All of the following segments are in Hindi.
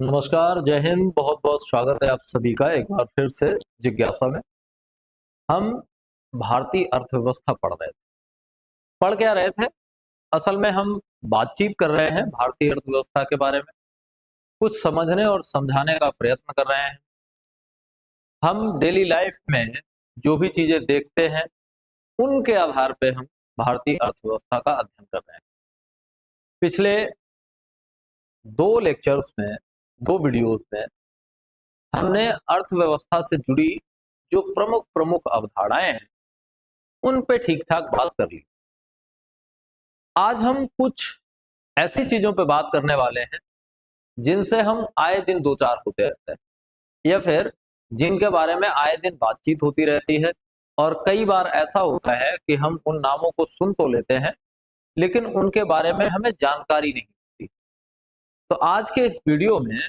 नमस्कार, जय हिंद। बहुत बहुत स्वागत है आप सभी का एक बार फिर से जिज्ञासा में। हम भारतीय अर्थव्यवस्था पढ़ क्या रहे थे? असल में हम बातचीत कर रहे हैं भारतीय अर्थव्यवस्था के बारे में, कुछ समझने और समझाने का प्रयत्न कर रहे हैं। हम डेली लाइफ में जो भी चीजें देखते हैं उनके आधार पे हम भारतीय अर्थव्यवस्था का अध्ययन कर रहे हैं। पिछले दो लेक्चर्स में, दो वीडियोस में हमने अर्थव्यवस्था से जुड़ी जो प्रमुख प्रमुख अवधारणाएं हैं उन पे ठीक ठाक बात कर ली। आज हम कुछ ऐसी चीजों पे बात करने वाले हैं जिनसे हम आए दिन दो चार होते रहते हैं, या फिर जिनके बारे में आए दिन बातचीत होती रहती है। और कई बार ऐसा होता है कि हम उन नामों को सुन तो लेते हैं लेकिन उनके बारे में हमें जानकारी नहीं होती। तो आज के इस वीडियो में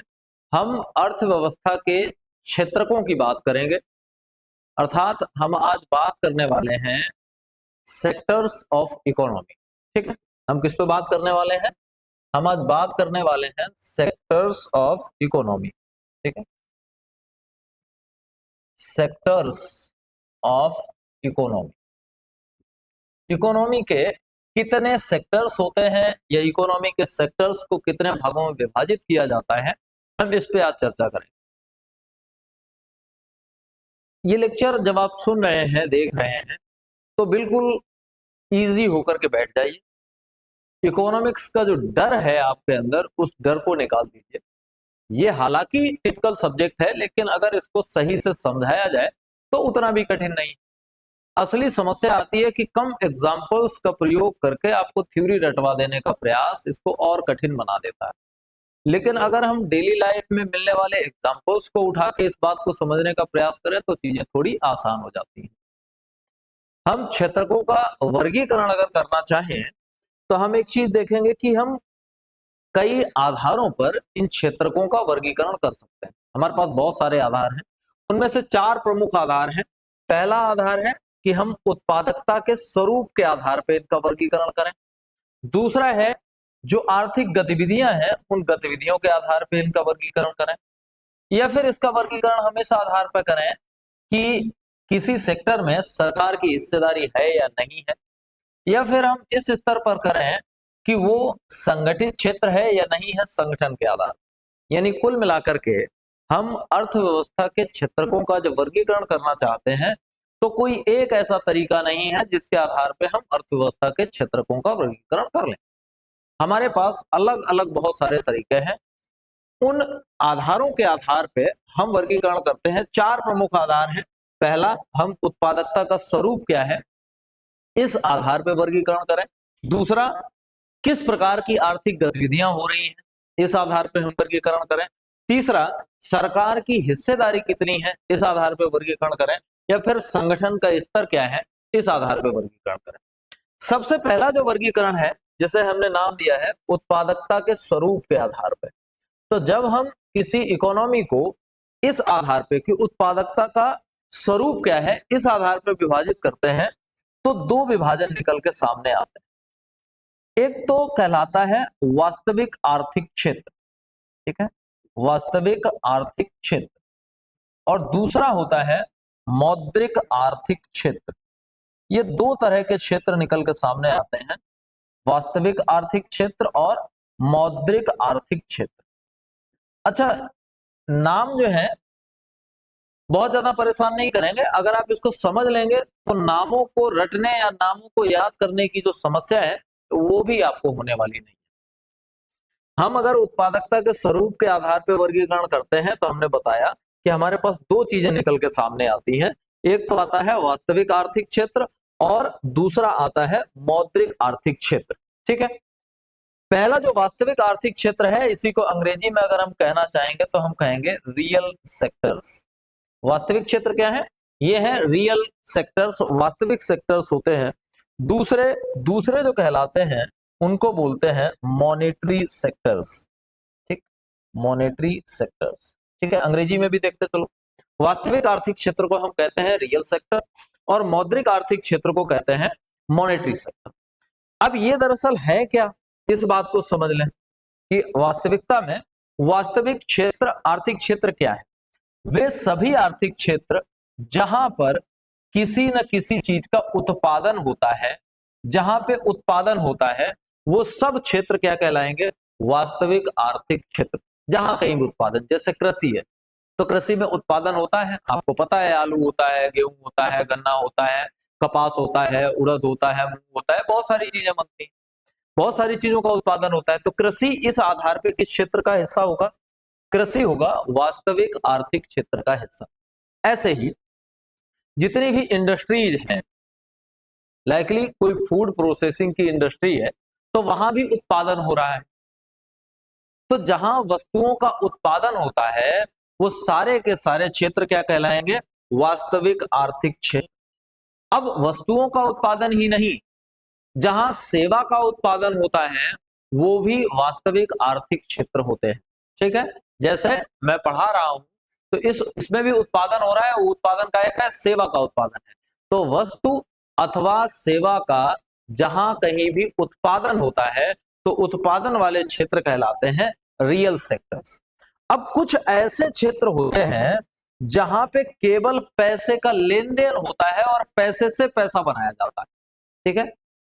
हम अर्थव्यवस्था के क्षेत्रकों की बात करेंगे, अर्थात हम आज बात करने वाले हैं सेक्टर्स ऑफ इकोनॉमी। ठीक है, हम किस पे बात करने वाले हैं? हम आज बात करने वाले हैं सेक्टर्स ऑफ इकोनॉमी। ठीक है, सेक्टर्स ऑफ इकोनॉमी। इकोनॉमी के कितने सेक्टर्स होते हैं या इकोनॉमी के सेक्टर्स को कितने भागों में विभाजित किया जाता है, हम इस पे आज चर्चा करेंगे। ये लेक्चर जब आप सुन रहे हैं, देख रहे हैं, तो बिल्कुल इजी होकर के बैठ जाइए। इकोनॉमिक्स का जो डर है आपके अंदर, उस डर को निकाल दीजिए। ये हालांकि टिपिकल सब्जेक्ट है, लेकिन अगर इसको सही से समझाया जाए तो उतना भी कठिन नहीं। असली समस्या आती है कि कम एग्जाम्पल्स का प्रयोग करके आपको थ्योरी रटवा देने का प्रयास इसको और कठिन बना देता है। लेकिन अगर हम डेली लाइफ में मिलने वाले एग्जाम्पल्स को उठा के इस बात को समझने का प्रयास करें तो चीजें थोड़ी आसान हो जाती हैं। हम क्षेत्रकों का वर्गीकरण अगर करना चाहें तो हम एक चीज देखेंगे कि हम कई आधारों पर इन क्षेत्रकों का वर्गीकरण कर सकते हैं। हमारे पास बहुत सारे आधार हैं, उनमें से चार प्रमुख आधार हैं। पहला आधार है कि हम उत्पादकता के स्वरूप के आधार पर इनका वर्गीकरण करें। दूसरा है जो आर्थिक गतिविधियां हैं उन गतिविधियों के आधार पर इनका वर्गीकरण करें, या फिर इसका वर्गीकरण हम इस आधार पर करें कि किसी सेक्टर में सरकार की हिस्सेदारी है या नहीं है, या फिर हम इस स्तर पर करें कि वो संगठित क्षेत्र है या नहीं है संगठन के आधार। यानी कुल मिलाकर के हम अर्थव्यवस्था के क्षेत्रकों का जब वर्गीकरण करना चाहते हैं तो कोई एक ऐसा तरीका नहीं है जिसके आधार पे हम अर्थव्यवस्था के क्षेत्रकों का वर्गीकरण कर लें। हमारे पास अलग अलग बहुत सारे तरीके हैं। उन आधारों के आधार पे हम वर्गीकरण करते हैं। चार प्रमुख आधार हैं। पहला, हम उत्पादकता का स्वरूप क्या है, इस आधार पर वर्गीकरण करें। दूसरा, किस प्रकार की आर्थिक गतिविधियां हो रही हैं, इस आधार पर हम वर्गीकरण करें। तीसरा, सरकार की हिस्सेदारी कितनी है, इस आधार पर वर्गीकरण करें। या फिर संगठन का स्तर क्या है, इस आधार पर वर्गीकरण करें। सबसे पहला जो वर्गीकरण है, जिसे हमने नाम दिया है उत्पादकता के स्वरूप के आधार पर। तो जब हम किसी इकोनॉमी को इस आधार पर कि उत्पादकता का स्वरूप क्या है, इस आधार पर विभाजित करते हैं तो दो विभाजन निकल के सामने आते हैं। एक तो कहलाता है वास्तविक आर्थिक क्षेत्र, ठीक है, वास्तविक आर्थिक क्षेत्र, और दूसरा होता है मौद्रिक आर्थिक क्षेत्र। ये दो तरह के क्षेत्र निकल के सामने आते हैं, वास्तविक आर्थिक क्षेत्र और मौद्रिक आर्थिक क्षेत्र। अच्छा, नाम जो है बहुत ज्यादा परेशान नहीं करेंगे। अगर आप इसको समझ लेंगे तो नामों को रटने या नामों को याद करने की जो समस्या है तो वो भी आपको होने वाली नहीं। हम अगर उत्पादकता के स्वरूप के आधार पर वर्गीकरण करते हैं तो हमने बताया कि हमारे पास दो चीजें निकल के सामने आती हैं। एक तो आता है वास्तविक आर्थिक क्षेत्र और दूसरा आता है मौद्रिक आर्थिक क्षेत्र। ठीक है, पहला जो वास्तविक आर्थिक क्षेत्र है, इसी को अंग्रेजी में अगर हम कहना चाहेंगे तो हम कहेंगे रियल सेक्टर्स। वास्तविक क्षेत्र क्या है? ये है रियल सेक्टर्स, वास्तविक सेक्टर्स होते हैं। दूसरे दूसरे जो कहलाते हैं उनको बोलते हैं मॉनेटरी सेक्टर्स। ठीक, मॉनेटरी सेक्टर्स। ठीक है, अंग्रेजी में भी देखते चलो। वास्तविक आर्थिक क्षेत्र को हम कहते हैं रियल सेक्टर और मौद्रिक आर्थिक क्षेत्र को कहते हैं मॉनेटरी सेक्टर। अब ये दरअसल है क्या, इस बात को समझ लें कि वास्तविकता में वास्तविक क्षेत्र आर्थिक क्षेत्र क्या है? वे सभी आर्थिक क्षेत्र जहां पर किसी न किसी चीज का उत्पादन होता है, जहां पे उत्पादन होता है, वो सब क्षेत्र क्या कहलाएंगे? वास्तविक आर्थिक क्षेत्र। जहां कहीं भी उत्पादन, जैसे कृषि है तो कृषि में उत्पादन होता है, आपको पता है, आलू होता है, गेहूं होता है, गन्ना होता है, कपास होता है, उड़द होता है, मूंग होता है, बहुत सारी चीजें बनती हैं, बहुत सारी चीजों का उत्पादन होता है। तो कृषि इस आधार पे किस क्षेत्र का हिस्सा होगा? कृषि होगा वास्तविक आर्थिक क्षेत्र का हिस्सा। ऐसे ही जितनी भी इंडस्ट्रीज हैं, लाइकली कोई फूड प्रोसेसिंग की इंडस्ट्री है तो वहां भी उत्पादन हो रहा है। तो जहां वस्तुओं का उत्पादन होता है वो सारे के सारे क्षेत्र क्या कहलाएंगे? वास्तविक आर्थिक क्षेत्र। अब वस्तुओं का उत्पादन ही नहीं, जहां सेवा का उत्पादन होता है वो भी वास्तविक आर्थिक क्षेत्र होते हैं। ठीक है, जैसे मैं पढ़ा रहा हूं तो इसमें भी उत्पादन हो रहा है, वो उत्पादन का एक है, सेवा का उत्पादन है। तो वस्तु अथवा सेवा का जहां कहीं भी उत्पादन होता है तो उत्पादन वाले क्षेत्र कहलाते हैं रियल सेक्टर्स। अब कुछ ऐसे क्षेत्र होते हैं जहां पे केवल पैसे का लेन देन होता है और पैसे से पैसा बनाया जाता है। ठीक है,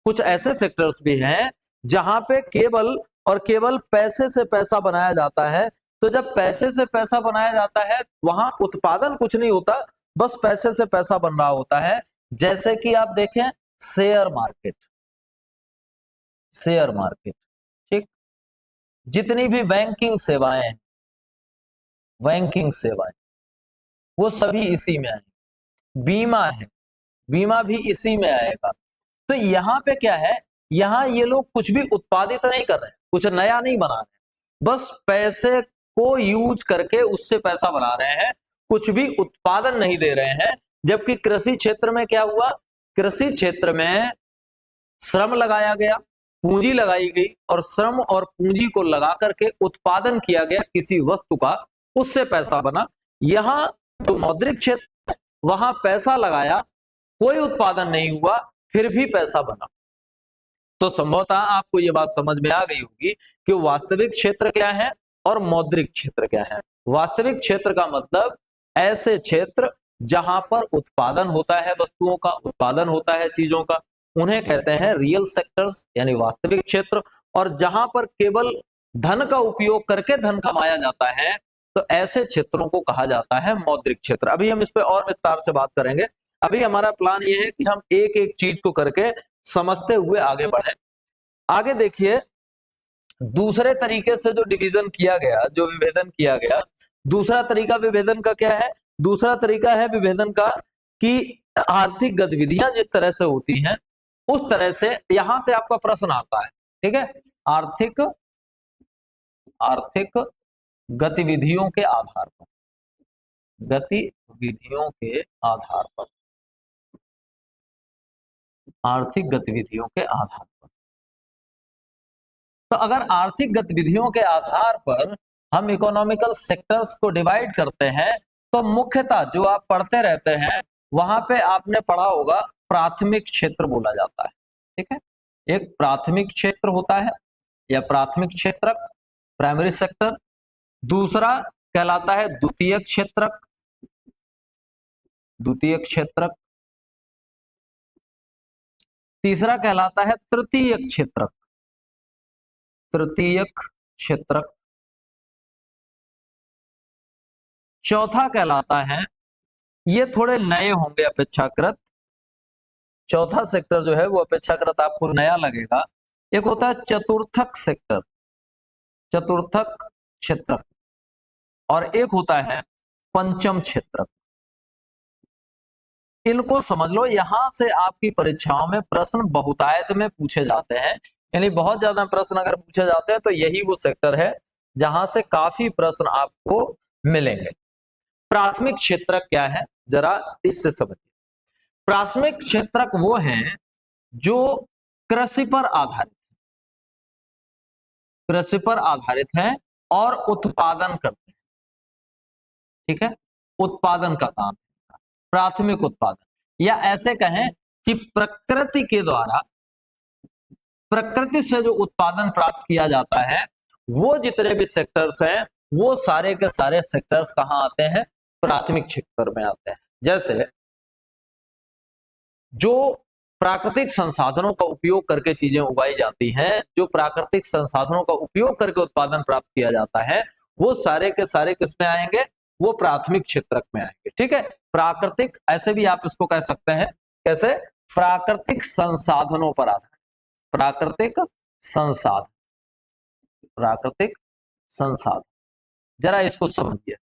कुछ ऐसे सेक्टर्स भी हैं जहां पे केवल और केवल पैसे से पैसा बनाया जाता है। तो जब पैसे से पैसा बनाया जाता है वहां उत्पादन कुछ नहीं होता, बस पैसे से पैसा बन रहा होता है। जैसे कि आप देखें शेयर मार्केट, शेयर मार्केट, ठीक, जितनी भी बैंकिंग सेवाएं हैं, बैंकिंग सेवाएं, वो सभी इसी में आएंगी। बीमा है, बीमा भी इसी में आएगा। तो यहाँ पे क्या है, यहाँ ये लोग कुछ भी उत्पादित नहीं कर रहे हैं, कुछ नया नहीं बना रहे हैं, बस पैसे को यूज करके उससे पैसा बना रहे हैं, कुछ भी उत्पादन नहीं दे रहे हैं। जबकि कृषि क्षेत्र में क्या हुआ? कृषि क्षेत्र में श्रम लगाया गया, पूंजी लगाई गई और श्रम और पूंजी को लगा करके उत्पादन किया गया किसी वस्तु का, उससे पैसा बना। यहां जो मौद्रिक क्षेत्र है वहां पैसा लगाया, कोई उत्पादन नहीं हुआ, फिर भी पैसा बना। तो संभवतः आपको यह बात समझ में आ गई होगी कि वास्तविक क्षेत्र क्या है और मौद्रिक क्षेत्र क्या है। वास्तविक क्षेत्र का मतलब ऐसे क्षेत्र जहां पर उत्पादन होता है, वस्तुओं का उत्पादन होता है, चीजों का, उन्हें कहते हैं रियल सेक्टर्स यानी वास्तविक क्षेत्र। और जहां पर केवल धन का उपयोग करके धन कमाया जाता है तो ऐसे क्षेत्रों को कहा जाता है मौद्रिक क्षेत्र। अभी हम इस पे और विस्तार से बात करेंगे। अभी हमारा प्लान ये है कि हम एक एक चीज को करके समझते हुए आगे बढ़े। आगे देखिए, दूसरे तरीके से जो डिवीजन किया गया, जो विभेदन किया गया, दूसरा तरीका विभेदन का क्या है? दूसरा तरीका है विभेदन का कि आर्थिक गतिविधियां जिस तरह से होती हैं उस तरह से यहां से आपका प्रश्न आता है। ठीक है, आर्थिक आर्थिक गतिविधियों के आधार पर, गतिविधियों के आधार पर, आर्थिक गतिविधियों के आधार पर। तो अगर आर्थिक गतिविधियों के आधार पर हम इकोनॉमिकल सेक्टर्स को डिवाइड करते हैं तो मुख्यतः जो आप पढ़ते रहते हैं वहां पे आपने पढ़ा होगा प्राथमिक क्षेत्र बोला जाता है। ठीक है, एक प्राथमिक क्षेत्र होता है या प्राथमिक क्षेत्रक, प्राइमरी सेक्टर। दूसरा कहलाता है द्वितीयक क्षेत्रक, द्वितीयक क्षेत्रक। तीसरा कहलाता है तृतीयक क्षेत्रक, तृतीयक क्षेत्रक। चौथा कहलाता है, ये थोड़े नए होंगे अपेक्षाकृत, चौथा सेक्टर जो है वो अपेक्षाकृत आपको नया लगेगा। एक होता है चतुर्थक सेक्टर, चतुर्थक क्षेत्रक, और एक होता है पंचम क्षेत्रक। इनको समझ लो, यहां से आपकी परीक्षाओं में प्रश्न बहुतायत में पूछे जाते हैं, यानी बहुत ज्यादा प्रश्न अगर पूछे जाते हैं तो यही वो सेक्टर है जहां से काफी प्रश्न आपको मिलेंगे। प्राथमिक क्षेत्रक क्या है जरा इससे समझिए। प्राथमिक क्षेत्रक वो हैं जो कृषि पर आधारित, कृषि पर आधारित है और उत्पादन करते हैं। ठीक है, उत्पादन का काम, प्राथमिक उत्पादन, या ऐसे कहें कि प्रकृति के द्वारा, प्रकृति से जो उत्पादन प्राप्त किया जाता है वो जितने भी सेक्टर्स हैं वो सारे के सारे सेक्टर्स कहाँ आते हैं, प्राथमिक क्षेत्र में आते हैं। जैसे जो प्राकृतिक संसाधनों का उपयोग करके चीजें उगाई जाती हैं, जो प्राकृतिक संसाधनों का उपयोग करके उत्पादन प्राप्त किया जाता है, वो सारे के सारे किसमें आएंगे, वो प्राथमिक क्षेत्र में आएंगे। ठीक है, प्राकृतिक, ऐसे भी आप इसको कह सकते हैं, कैसे, प्राकृतिक संसाधनों पर आधारित, प्राकृतिक संसाधन, प्राकृतिक संसाधन, जरा इसको समझिए।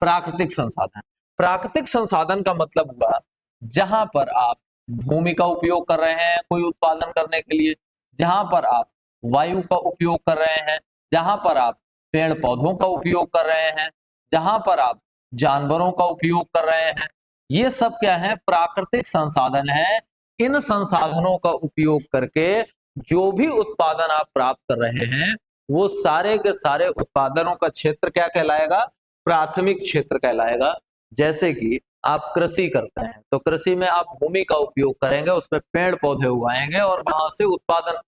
प्राकृतिक संसाधन, प्राकृतिक संसाधन का मतलब हुआ जहां पर आप भूमि का उपयोग कर रहे हैं कोई उत्पादन करने के लिए, जहां पर आप वायु का उपयोग कर रहे हैं, जहां पर आप पेड़ पौधों का उपयोग कर रहे हैं, जहां पर आप जानवरों का उपयोग कर रहे हैं, ये सब क्या है, प्राकृतिक संसाधन है। इन संसाधनों का उपयोग करके जो भी उत्पादन आप प्राप्त कर रहे हैं, वो सारे के सारे उत्पादनों का क्षेत्र क्या कहलाएगा, प्राथमिक क्षेत्र कहलाएगा। जैसे कि आप कृषि करते हैं तो कृषि में आप भूमि का उपयोग करेंगे, उसमें पेड़ पौधे उगाएंगे और वहां से उत्पादन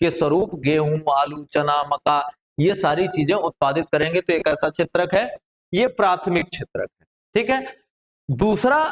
के स्वरूप गेहूं, आलू, चना, मक्का, ये सारी चीजें उत्पादित करेंगे, तो एक ऐसा क्षेत्रक है, ये प्राथमिक क्षेत्रक है। ठीक है, दूसरा,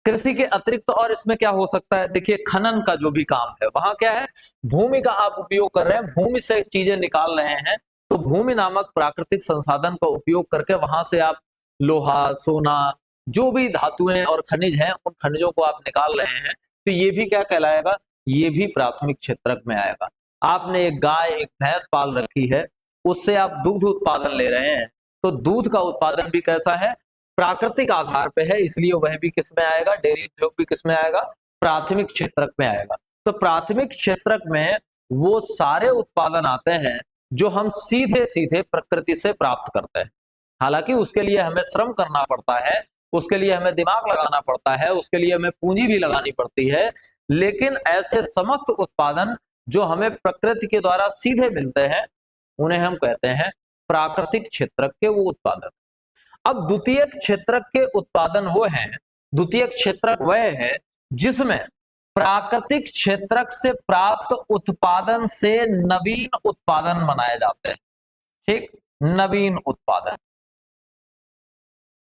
कृषि के अतिरिक्त और इसमें क्या हो सकता है, देखिए खनन का जो भी काम है, वहां क्या है, भूमि का आप उपयोग कर रहे हैं, भूमि से चीजें निकाल रहे हैं, तो भूमि नामक प्राकृतिक संसाधन का उपयोग करके वहां से आप लोहा, सोना, जो भी धातुएं और खनिज हैं, उन खनिजों को आप निकाल रहे हैं, तो ये भी क्या कहलाएगा, ये भी प्राथमिक क्षेत्रक में आएगा। आपने एक गाय, एक भैंस पाल रखी है, उससे आप दूध उत्पादन ले रहे हैं, तो दूध का उत्पादन भी कैसा है, प्राकृतिक आधार पे है, इसलिए वह भी किस में आएगा, डेयरी उद्योग भी किस में आएगा, प्राथमिक क्षेत्रक में आएगा। तो प्राथमिक क्षेत्रक में वो सारे उत्पादन आते हैं जो हम सीधे सीधे प्रकृति से प्राप्त करते हैं। हालांकि उसके लिए हमें श्रम करना पड़ता है, उसके लिए हमें दिमाग लगाना पड़ता है, उसके लिए हमें पूंजी भी लगानी पड़ती है, लेकिन ऐसे समस्त उत्पादन जो हमें प्रकृति के द्वारा सीधे मिलते हैं, उन्हें हम कहते हैं प्राकृतिक क्षेत्रक के वो उत्पादन। अब द्वितीयक क्षेत्रक के उत्पादन वो हैं, द्वितीयक क्षेत्रक वह है जिसमें प्राकृतिक क्षेत्रक से प्राप्त उत्पादन से नवीन उत्पादन बनाए जाते हैं। ठीक, नवीन उत्पादन,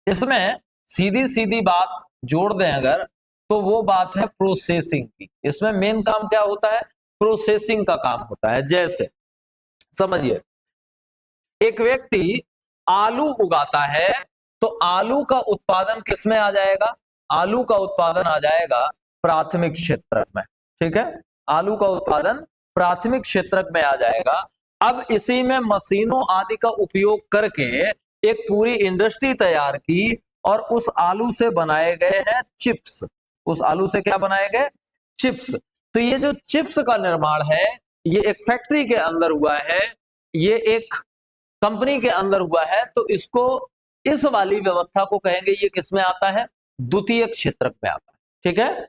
इसमें सीधी सीधी बात जोड़ दें अगर, तो वो बात है प्रोसेसिंग की। इसमें मेन काम क्या होता है, प्रोसेसिंग का काम होता है। जैसे समझिए, एक व्यक्ति आलू उगाता है, तो आलू का उत्पादन किसमें आ जाएगा, आलू का उत्पादन आ जाएगा प्राथमिक क्षेत्रक में। ठीक है, आलू का उत्पादन प्राथमिक क्षेत्रक में आ जाएगा। अब इसी में मशीनों आदि का उपयोग करके एक पूरी इंडस्ट्री तैयार की और उस आलू से बनाए गए हैं चिप्स। उस आलू से क्या बनाए गए, चिप्स। तो ये जो चिप्स का निर्माण है, ये एक फैक्ट्री के अंदर हुआ है, ये एक कंपनी के अंदर हुआ है, तो इसको, इस वाली व्यवस्था को कहेंगे, ये किसमें आता है, द्वितीय क्षेत्रक में आता है। ठीक है,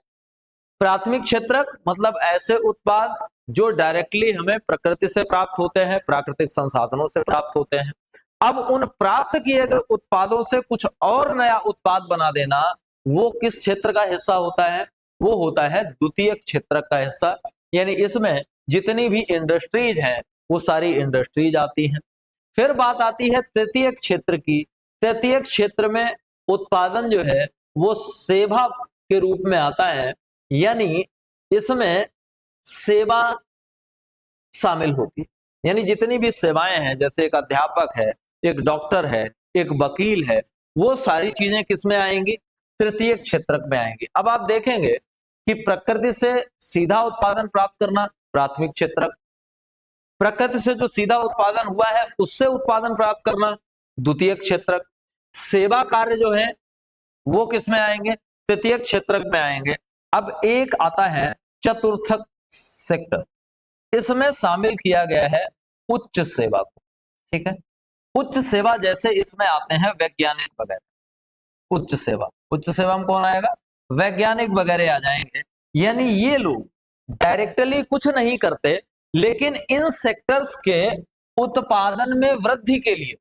प्राथमिक क्षेत्रक मतलब ऐसे उत्पाद जो डायरेक्टली हमें प्रकृति से प्राप्त होते हैं, प्राकृतिक संसाधनों से प्राप्त होते हैं। अब उन प्राप्त किए गए उत्पादों से कुछ और नया उत्पाद बना देना, वो किस क्षेत्र का हिस्सा होता है, वो होता है द्वितीय क्षेत्रक का हिस्सा। यानी इसमें जितनी भी इंडस्ट्रीज हैं, वो सारी इंडस्ट्रीज आती हैं। फिर बात आती है तृतीय क्षेत्र की। तृतीय क्षेत्र में उत्पादन जो है वो सेवा के रूप में आता है, यानी इसमें सेवा शामिल होती है। यानी जितनी भी सेवाएं हैं, जैसे एक अध्यापक है, एक डॉक्टर है, एक वकील है, वो सारी चीजें किसमें आएंगी, तृतीय क्षेत्रक में आएंगी। अब आप देखेंगे कि प्रकृति से सीधा उत्पादन प्राप्त करना प्राथमिक क्षेत्रक, प्रकृति से जो सीधा उत्पादन हुआ है उससे उत्पादन प्राप्त करना द्वितीय क्षेत्रक, सेवा कार्य जो है वो किसमें आएंगे, तृतीय क्षेत्रक में आएंगे। अब एक आता है चतुर्थक सेक्टर, इसमें शामिल किया गया है उच्च सेवा को। ठीक है, उच्च सेवा जैसे इसमें आते हैं वैज्ञानिक वगैरह। उच्च सेवा, उच्च सेवा में कौन आएगा, वैज्ञानिक वगैरह आ जाएंगे। यानी ये लोग डायरेक्टली कुछ नहीं करते, लेकिन इन सेक्टर्स के उत्पादन में वृद्धि के लिए,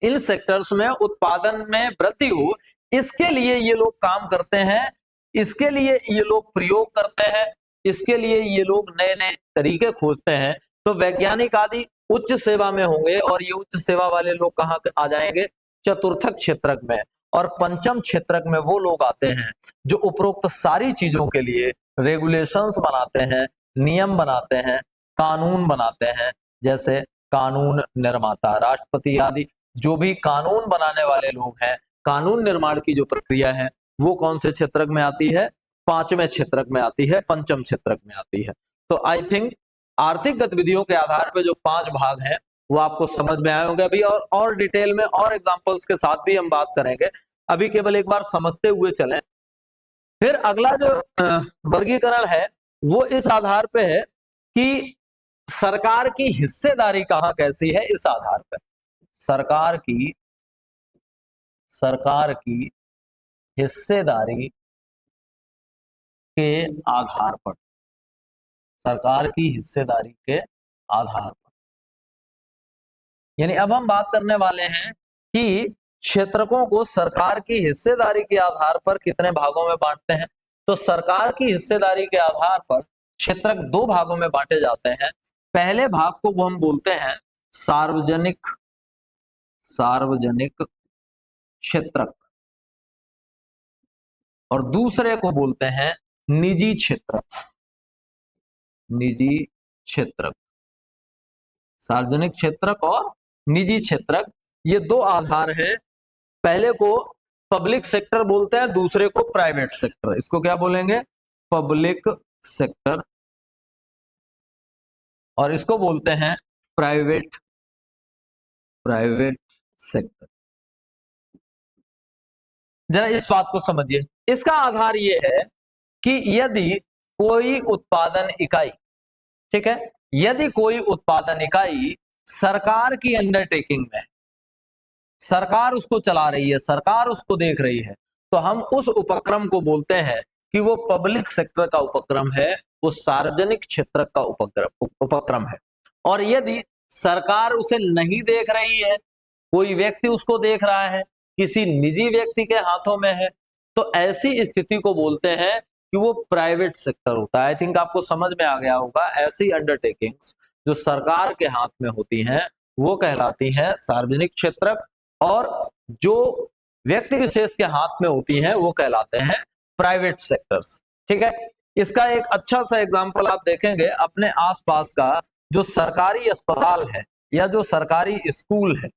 इन सेक्टर्स में उत्पादन में वृद्धि हो, इसके लिए ये लोग काम करते हैं, इसके लिए ये लोग प्रयोग करते हैं, इसके लिए ये लोग नए नए तरीके खोजते हैं। तो वैज्ञानिक आदि उच्च सेवा में होंगे, और ये उच्च सेवा वाले लोग कहाँ आ जाएंगे? चतुर्थक क्षेत्रक में। और पंचम क्षेत्रक में वो लोग आते हैं जो उपरोक्त सारी चीजों के लिए रेगुलेशंस बनाते हैं, नियम बनाते हैं, कानून बनाते हैं, जैसे कानून निर्माता, राष्ट्रपति आदि। जो भी कानून बनाने वाले लोग हैं, कानून निर्माण की जो प्रक्रिया है वो कौन से क्षेत्रक में आती है? पांचवें क्षेत्रक में आती है, पंचम क्षेत्रक में आती है। तो आई थिंक आर्थिक गतिविधियों के आधार पर जो 5 भाग हैं वो आपको समझ में आए होंगे। अभी और डिटेल में और एग्जांपल्स के साथ भी हम बात करेंगे, अभी केवल एक बार समझते हुए चलें। फिर अगला जो वर्गीकरण है वो इस आधार पे है कि सरकार की हिस्सेदारी कहां कैसी है। इस आधार पर सरकार की हिस्सेदारी के आधार पर, सरकार की हिस्सेदारी के आधार पर, यानी अब हम बात करने वाले हैं कि क्षेत्रकों को सरकार की हिस्सेदारी के आधार पर कितने भागों में बांटते हैं। तो सरकार की हिस्सेदारी के आधार पर क्षेत्रक 2 भागों में बांटे जाते हैं। पहले भाग को वो हम बोलते हैं सार्वजनिक क्षेत्रक, और दूसरे को बोलते हैं निजी क्षेत्रक। सार्वजनिक क्षेत्रक और निजी क्षेत्रक, ये 2 आधार हैं। पहले को पब्लिक सेक्टर बोलते हैं, दूसरे को प्राइवेट सेक्टर। इसको क्या बोलेंगे? पब्लिक सेक्टर, और इसको बोलते हैं प्राइवेट सेक्टर। जरा इस बात को समझिए। इसका आधार ये है कि यदि कोई उत्पादन इकाई, ठीक है, यदि कोई उत्पादन इकाई सरकार की अंडरटेकिंग में, सरकार उसको चला रही है, सरकार उसको देख रही है, तो हम उस उपक्रम को बोलते हैं कि वो पब्लिक सेक्टर का उपक्रम है, वो सार्वजनिक क्षेत्र का उपक्रम है। और यदि सरकार उसे नहीं देख रही है, कोई व्यक्ति उसको देख रहा है, किसी निजी व्यक्ति के हाथों में है, तो ऐसी स्थिति को बोलते हैं कि वो प्राइवेट सेक्टर होता है। आई थिंक आपको समझ में आ गया होगा। ऐसी अंडरटेकिंग्स जो सरकार के हाथ में होती हैं वो कहलाती हैं सार्वजनिक क्षेत्रक, और जो व्यक्ति विशेष के हाथ में होती हैं वो कहलाते हैं प्राइवेट सेक्टर्स। ठीक है, इसका एक अच्छा सा एग्जांपल आप देखेंगे अपने आसपास का। जो सरकारी अस्पताल है या जो सरकारी स्कूल है,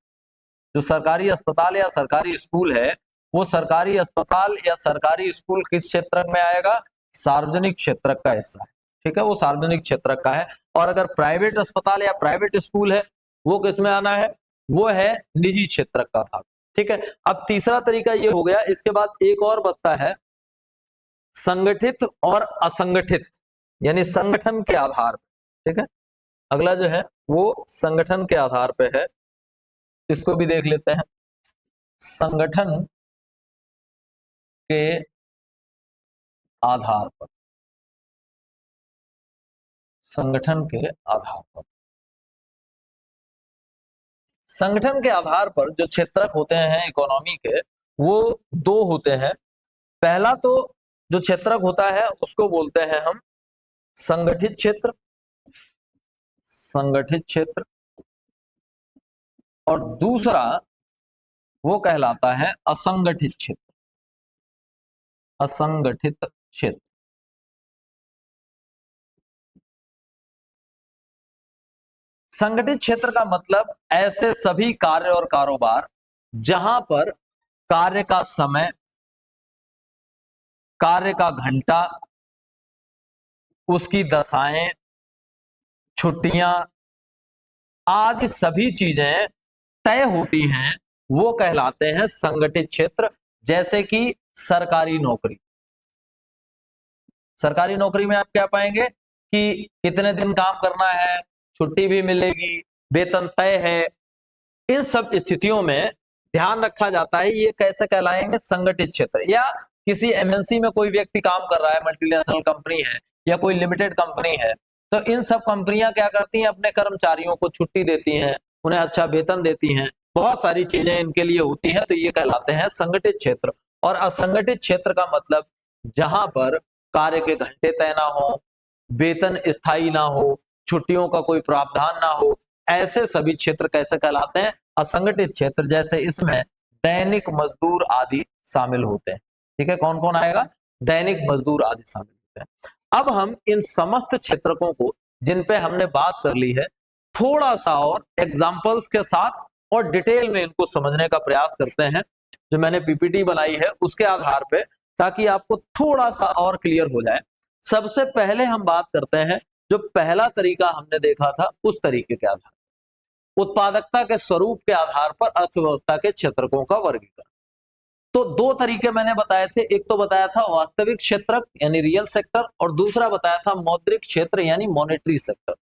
जो सरकारी अस्पताल या सरकारी स्कूल है, वो सरकारी अस्पताल या सरकारी स्कूल किस क्षेत्र में आएगा? सार्वजनिक क्षेत्र का हिस्सा है। ठीक है, वो सार्वजनिक क्षेत्र का है। और अगर प्राइवेट अस्पताल या प्राइवेट स्कूल है, वो किस में आना है? वो है निजी क्षेत्र का भाग। ठीक है, अब तीसरा तरीका ये हो गया। इसके बाद एक और बचता है संगठित और असंगठित, यानी संगठन के आधार पर। ठीक है, अगला जो है वो संगठन के आधार पे है। इसको भी देख लेते हैं। संगठन के आधार पर, संगठन के आधार पर, संगठन के आधार पर जो क्षेत्रक होते हैं इकोनॉमी के, वो 2 होते हैं। पहला तो जो क्षेत्रक होता है उसको बोलते हैं हम संगठित क्षेत्र, और दूसरा वो कहलाता है असंगठित क्षेत्र, असंगठित क्षेत्र। संगठित क्षेत्र का मतलब ऐसे सभी कार्य और कारोबार जहां पर कार्य का समय, कार्य का घंटा, उसकी दशाएं, छुट्टियां आदि सभी चीजें तय होती हैं, वो कहलाते हैं संगठित क्षेत्र। जैसे कि सरकारी नौकरी, सरकारी नौकरी में आप क्या पाएंगे कि कितने दिन काम करना है, छुट्टी भी मिलेगी, वेतन तय है। इन सब स्थितियों में ध्यान रखा जाता है, ये कैसे कहलाएंगे? संगठित क्षेत्र। या किसी एमएनसी में कोई व्यक्ति काम कर रहा है, मल्टीनेशनल कंपनी है या कोई लिमिटेड कंपनी है, तो इन सब कंपनियां क्या करती हैं? अपने कर्मचारियों को छुट्टी देती हैं, उन्हें अच्छा वेतन देती हैं, बहुत सारी चीजें इनके लिए होती हैं, तो ये कहलाते हैं संगठित क्षेत्र। और असंगठित क्षेत्र का मतलब जहां पर कार्य के घंटे तय ना हो, वेतन स्थायी ना हो, छुट्टियों का कोई प्रावधान ना हो, ऐसे सभी क्षेत्र कैसे कहलाते हैं? असंगठित क्षेत्र। जैसे इसमें दैनिक मजदूर आदि शामिल होते हैं। ठीक है, कौन कौन आएगा? दैनिक मजदूर आदि शामिल होते हैं। अब हम इन समस्त क्षेत्रकों को, जिन पे हमने बात कर ली है, थोड़ा सा और एग्जाम्पल्स के साथ और डिटेल में इनको समझने का प्रयास करते हैं, जो मैंने पीपीटी बनाई है उसके आधार पे, ताकि आपको थोड़ा सा और क्लियर हो जाए। सबसे पहले हम बात करते हैं, जो पहला तरीका हमने देखा था उस तरीके के आधार, उत्पादकता के स्वरूप के आधार पर अर्थव्यवस्था के क्षेत्रकों का वर्गीकरण। तो दो तरीके मैंने बताए थे, एक तो बताया था वास्तविक क्षेत्रक यानी रियल सेक्टर, और दूसरा बताया था मौद्रिक क्षेत्र यानी मॉनेटरी सेक्टर।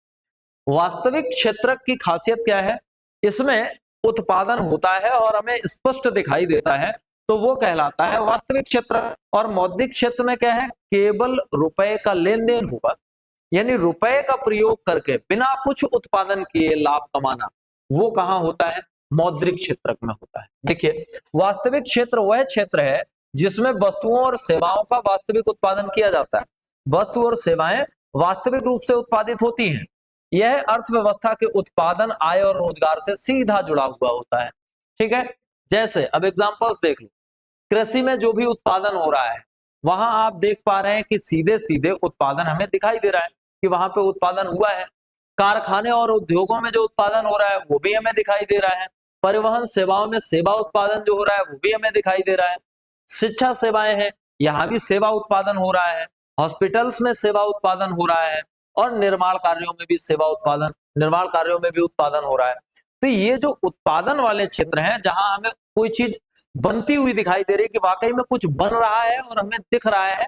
वास्तविक क्षेत्रक की खासियत क्या है? इसमें उत्पादन होता है और हमें स्पष्ट दिखाई देता है, तो वो कहलाता है वास्तविक क्षेत्र। और मौद्रिक क्षेत्र में क्या है? केवल रुपए का लेन देन होगा, यानी रुपए का प्रयोग करके बिना कुछ उत्पादन किए लाभ कमाना, वो कहां होता है? मौद्रिक क्षेत्र में होता है। देखिए, वास्तविक क्षेत्र वह क्षेत्र है जिसमें वस्तुओं और सेवाओं का वास्तविक उत्पादन किया जाता है। वस्तु और सेवाएं वास्तविक रूप से उत्पादित होती हैं। यह अर्थव्यवस्था के उत्पादन, आय और रोजगार से सीधा जुड़ा हुआ होता है। ठीक है, जैसे अब एग्जांपल्स देख लो। कृषि में जो भी उत्पादन हो रहा है, वहां आप देख पा रहे हैं कि सीधे सीधे उत्पादन हमें दिखाई दे रहा है कि वहां पे उत्पादन हुआ है। कारखाने और उद्योगों में जो उत्पादन हो रहा है वो भी हमें दिखाई दे रहा है। परिवहन सेवाओं में सेवा उत्पादन जो हो रहा है वो भी हमें दिखाई दे रहा है। शिक्षा सेवाएं हैं, यहाँ भी सेवा उत्पादन हो रहा है। हॉस्पिटल्स में सेवा उत्पादन हो रहा है, और निर्माण कार्यों में भी निर्माण कार्यों में भी उत्पादन हो रहा है। तो ये जो उत्पादन वाले क्षेत्र हैं, जहां हमें कोई चीज बनती हुई दिखाई दे रही है कि वाकई में कुछ बन रहा है और हमें दिख रहा है,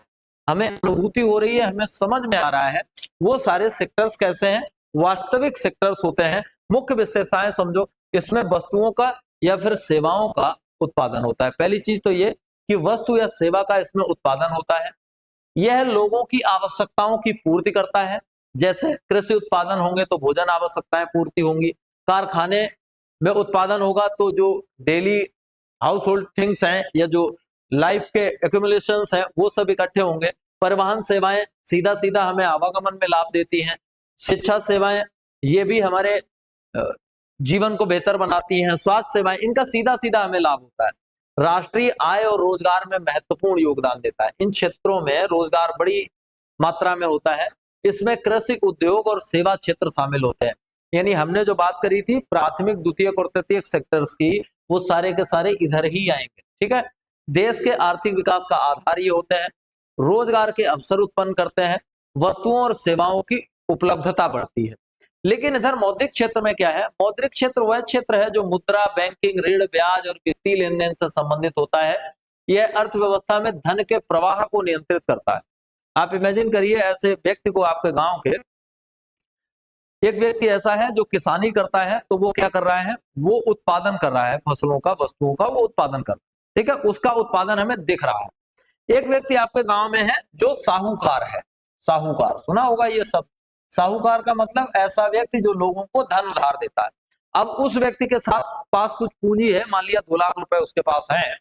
हमें अनुभूति हो रही है, हमें समझ में आ रहा है, वो सारे सेक्टर्स कैसे हैं? वास्तविक सेक्टर्स होते हैं। मुख्य विशेषताएं समझो, इसमें वस्तुओं का या फिर सेवाओं का उत्पादन होता है। पहली चीज तो ये कि वस्तु या सेवा का इसमें उत्पादन होता है। यह लोगों की आवश्यकताओं की पूर्ति करता है। जैसे कृषि उत्पादन होंगे तो भोजन आवश्यकताएं पूर्ति होंगी। कारखाने में उत्पादन होगा तो जो डेली हाउस होल्ड थिंग्स हैं या जो लाइफ के एक्यूमुलेशंस हैं वो सब इकट्ठे होंगे। परिवहन सेवाएं सीधा सीधा हमें आवागमन में लाभ देती हैं। शिक्षा सेवाएं ये भी हमारे जीवन को बेहतर बनाती हैं। स्वास्थ्य सेवाएं, इनका सीधा सीधा हमें लाभ होता है। राष्ट्रीय आय और रोजगार में महत्वपूर्ण योगदान देता है। इन क्षेत्रों में रोजगार बड़ी मात्रा में होता है। इसमें कृषि, उद्योग और सेवा क्षेत्र शामिल होते हैं। यानी हमने जो बात करी थी प्राथमिक, द्वितीयक और तृतीयक सेक्टर्स की, वो सारे के सारे इधर ही आएंगे। ठीक है, देश के आर्थिक विकास का आधार ये होते हैं। रोजगार के अवसर उत्पन्न करते हैं। वस्तुओं और सेवाओं की उपलब्धता बढ़ती है। लेकिन इधर मौद्रिक क्षेत्र में क्या है? मौद्रिक क्षेत्र वह क्षेत्र है जो मुद्रा, बैंकिंग, ऋण, ब्याज और वित्तीय लेन देन से संबंधित होता है। यह अर्थव्यवस्था में धन के प्रवाह को नियंत्रित करता है। आप इमेजिन करिए, ऐसे व्यक्ति को, आपके गांव के एक व्यक्ति ऐसा है जो किसानी करता है, तो वो क्या कर रहा है? वो उत्पादन कर रहा है फसलों का, वस्तुओं का वो उत्पादन कर रहा है। ठीक है, उसका उत्पादन हमें दिख रहा है। एक व्यक्ति आपके गांव में है जो साहूकार है। साहूकार सुना होगा ये सब। साहूकार का मतलब ऐसा व्यक्ति जो लोगों को धन उधार देता है। अब उस व्यक्ति के साथ पास कुछ पूंजी है, मान लिया 2 लाख रुपए उसके पास है।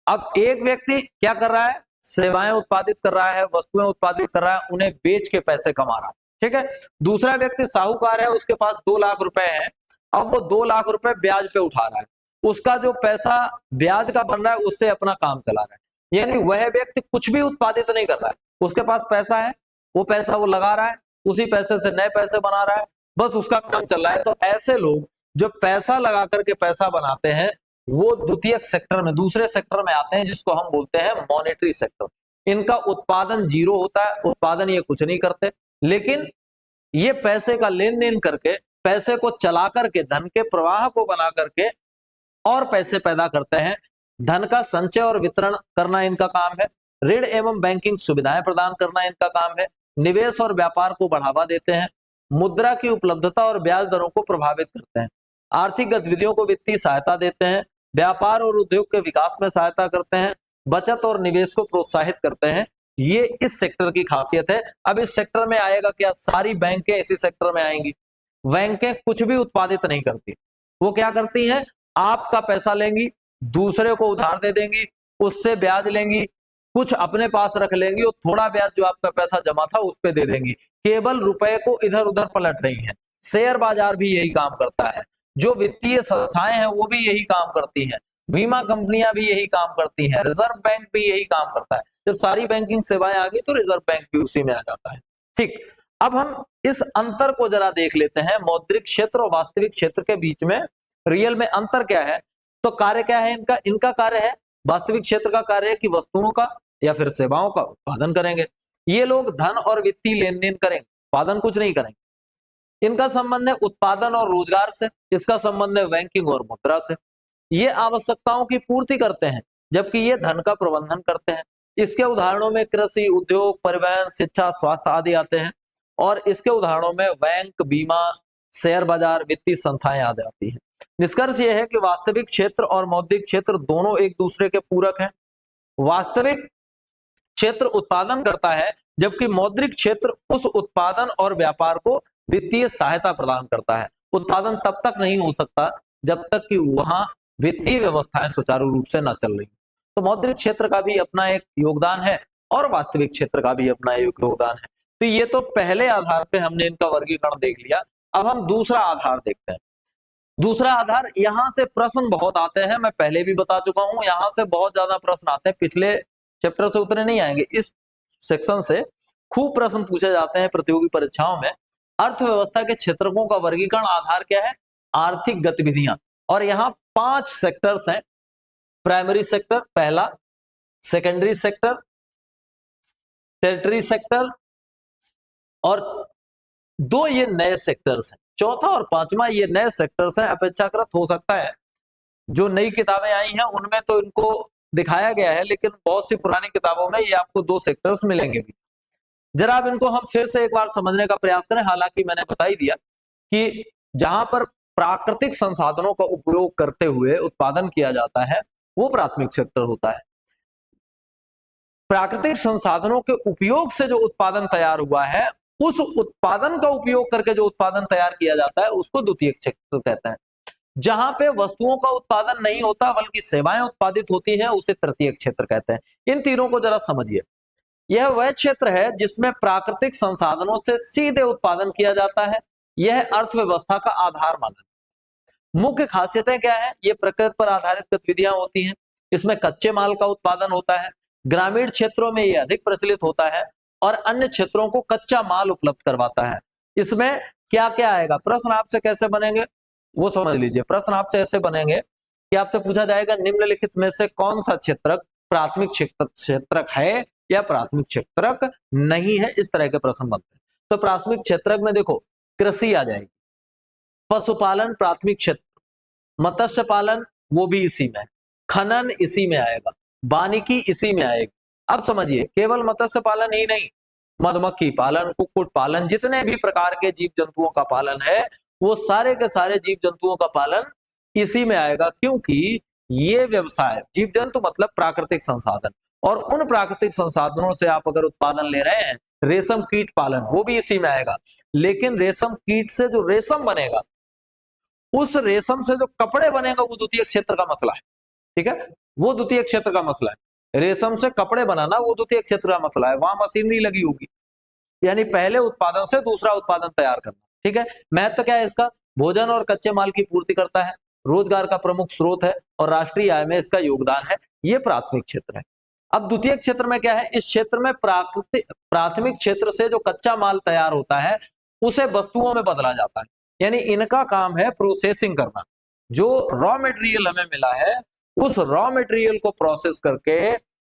अब एक व्यक्ति क्या कर रहा है? सेवाएं उत्पादित कर रहा है, वस्तुएं उत्पादित कर रहा है, उन्हें बेच के पैसे कमा रहा है। ठीक है, दूसरा व्यक्ति साहूकार है, उसके पास 2 लाख रुपए है। अब वो 2 लाख रुपए ब्याज पे उठा रहा है। उसका जो पैसा ब्याज का बन रहा है उससे अपना काम चला रहा है। यानी वह व्यक्ति कुछ भी उत्पादित नहीं कर रहा है। उसके पास पैसा है, वो पैसा वो लगा रहा है, उसी पैसे से नए पैसे बना रहा है, बस उसका काम चल रहा है। तो ऐसे लोग जो पैसा लगा करके पैसा बनाते हैं, वो द्वितीयक सेक्टर में, दूसरे सेक्टर में आते हैं, जिसको हम बोलते हैं मॉनेटरी सेक्टर। इनका उत्पादन जीरो होता है, उत्पादन ये कुछ नहीं करते, लेकिन ये पैसे का लेन देन करके, पैसे को चला करके, धन के प्रवाह को बना करके और पैसे पैदा करते हैं। धन का संचय और वितरण करना इनका काम है। ऋण एवं बैंकिंग सुविधाएं प्रदान करना इनका काम है। निवेश और व्यापार को बढ़ावा देते हैं। मुद्रा की उपलब्धता और ब्याज दरों को प्रभावित करते हैं। आर्थिक गतिविधियों को वित्तीय सहायता देते हैं। व्यापार और उद्योग के विकास में सहायता करते हैं। बचत और निवेश को प्रोत्साहित करते हैं। ये इस सेक्टर की खासियत है। अब इस सेक्टर में आएगा क्या? सारी बैंकें इसी सेक्टर में आएंगी। बैंकें कुछ भी उत्पादित नहीं करती। वो क्या करती हैं? आपका पैसा लेंगी, दूसरे को उधार दे देंगी, उससे ब्याज लेंगी, कुछ अपने पास रख लेंगी और थोड़ा ब्याज जो आपका पैसा जमा था उस पे दे देंगी। केवल रुपए को इधर उधर पलट रही हैं। शेयर बाजार भी यही काम करता है, जो वित्तीय संस्थाएं हैं वो भी यही काम करती हैं, बीमा कंपनियां भी यही काम करती हैं, रिजर्व बैंक भी यही काम करता है। जब सारी बैंकिंग सेवाएं आ गई तो रिजर्व बैंक भी उसी में आ जाता है। ठीक, अब हम इस अंतर को जरा देख लेते हैं, मौद्रिक क्षेत्र और वास्तविक क्षेत्र के बीच में रियल में अंतर क्या है। तो कार्य क्या है इनका, इनका कार्य है, वास्तविक क्षेत्र का कार्य है कि वस्तुओं का या फिर सेवाओं का उत्पादन करेंगे, ये लोग धन और वित्तीय लेन देन करेंगे, उत्पादन कुछ नहीं करेंगे। इनका संबंध है उत्पादन और रोजगार से, इसका संबंध है बैंकिंग और मुद्रा से। ये आवश्यकताओं की पूर्ति करते हैं जबकि ये धन का प्रबंधन करते हैं। इसके उदाहरणों में कृषि, उद्योग, परिवहन, शिक्षा, स्वास्थ्य आदि आते हैं, और इसके उदाहरणों में बैंक, बीमा, शेयर बाजार, वित्तीय संस्थाएं आदि आती हैं। निष्कर्ष यह है कि वास्तविक क्षेत्र और मौद्रिक क्षेत्र दोनों एक दूसरे के पूरक हैं। वास्तविक क्षेत्र उत्पादन करता है जबकि मौद्रिक क्षेत्र उस उत्पादन और व्यापार को वित्तीय सहायता प्रदान करता है। उत्पादन तब तक नहीं हो सकता जब तक कि वहां वित्तीय व्यवस्थाएं सुचारू रूप से न चल रही। तो मौद्रिक क्षेत्र का भी अपना एक योगदान है और वास्तविक क्षेत्र का भी अपना एक योगदान है। तो ये तो पहले आधार पे हमने इनका वर्गीकरण देख लिया। अब हम दूसरा आधार देखते हैं। दूसरा आधार, यहां से प्रश्न बहुत आते हैं, मैं पहले भी बता चुका हूं, यहां से बहुत ज्यादा प्रश्न आते हैं, पिछले चैप्टर से उतने नहीं आएंगे, इस सेक्शन से खूब प्रश्न पूछे जाते हैं प्रतियोगी परीक्षाओं में। अर्थव्यवस्था के क्षेत्रकों का वर्गीकरण आधार क्या है, आर्थिक गतिविधियां, और यहाँ 5 सेक्टर्स हैं। प्राइमरी सेक्टर पहला, सेकेंडरी सेक्टर, टेरिटरी सेक्टर, और 2 ये नए सेक्टर्स हैं। चौथा और 5वां ये नए सेक्टर्स हैं। अपेक्षाकृत हो सकता है जो नई किताबें आई हैं उनमें तो इनको दिखाया गया है, लेकिन बहुत सी पुरानी किताबों में ये आपको 2 सेक्टर्स मिलेंगे भी। जरा अब इनको हम फिर से एक बार समझने का प्रयास करें। हालांकि मैंने बता ही दिया कि जहां पर प्राकृतिक संसाधनों का उपयोग करते हुए उत्पादन किया जाता है वो प्राथमिक सेक्टर होता है। प्राकृतिक संसाधनों के उपयोग से जो उत्पादन तैयार हुआ है, उस उत्पादन का उपयोग करके जो उत्पादन तैयार किया जाता है उसको द्वितीयक क्षेत्र कहते हैं। जहां पे वस्तुओं का उत्पादन नहीं होता बल्कि सेवाएं उत्पादित होती हैं उसे तृतीयक क्षेत्र कहते हैं। इन तीनों को जरा समझिए। यह वह क्षेत्र है जिसमें प्राकृतिक संसाधनों से सीधे उत्पादन किया जाता है। यह अर्थव्यवस्था का आधार माना। मुख्य खासियतें क्या है, ये प्रकृति पर आधारित गतिविधियां होती हैं। इसमें कच्चे माल का उत्पादन होता है। ग्रामीण क्षेत्रों में यह अधिक प्रचलित होता है और अन्य क्षेत्रों को कच्चा माल उपलब्ध करवाता है। इसमें क्या क्या आएगा, प्रश्न आपसे कैसे बनेंगे वो समझ लीजिए। प्रश्न आपसे ऐसे बनेंगे कि आपसे पूछा जाएगा निम्नलिखित में से कौन सा क्षेत्रक प्राथमिक क्षेत्रक है या प्राथमिक क्षेत्रक नहीं है, इस तरह के प्रश्न बनते हैं। तो प्राथमिक क्षेत्रक में देखो कृषि आ जाएगी, पशुपालन प्राथमिक क्षेत्र, मत्स्य पालन वो भी इसी में, खनन इसी में आएगा, वानिकी इसी में आएगी। अब समझिए, केवल मत्स्य पालन ही नहीं, मधुमक्खी पालन, कुक्कुट पालन, जितने भी प्रकार के जीव जंतुओं का पालन है वो सारे के सारे जीव जंतुओं का पालन इसी में आएगा। क्योंकि ये व्यवसाय, जीव जंतु मतलब प्राकृतिक संसाधन, और उन प्राकृतिक संसाधनों से आप अगर उत्पादन ले रहे हैं, रेशम कीट पालन वो भी इसी में आएगा। लेकिन रेशम कीट से जो रेशम बनेगा, उस रेशम से जो कपड़े बनेगा वो द्वितीय क्षेत्र का मसला है। ठीक है, वो द्वितीय क्षेत्र का मसला है। रेशम से कपड़े बनाना वो द्वितीय क्षेत्र का मसला है, वहां मशीनरी लगी होगी, यानी पहले उत्पादन से दूसरा उत्पादन तैयार करना। ठीक है, महत्व क्या है इसका, भोजन और कच्चे माल की पूर्ति करता है, रोजगार का प्रमुख स्रोत है और राष्ट्रीय आय में इसका योगदान है। ये प्राथमिक क्षेत्र है। अब द्वितीय क्षेत्र में क्या है, इस क्षेत्र में प्राथमिक क्षेत्र से जो कच्चा माल तैयार होता है उसे वस्तुओं में बदला जाता है, यानी इनका काम है प्रोसेसिंग करना। जो रॉ मटेरियल हमें मिला है उस रॉ मटेरियल को प्रोसेस करके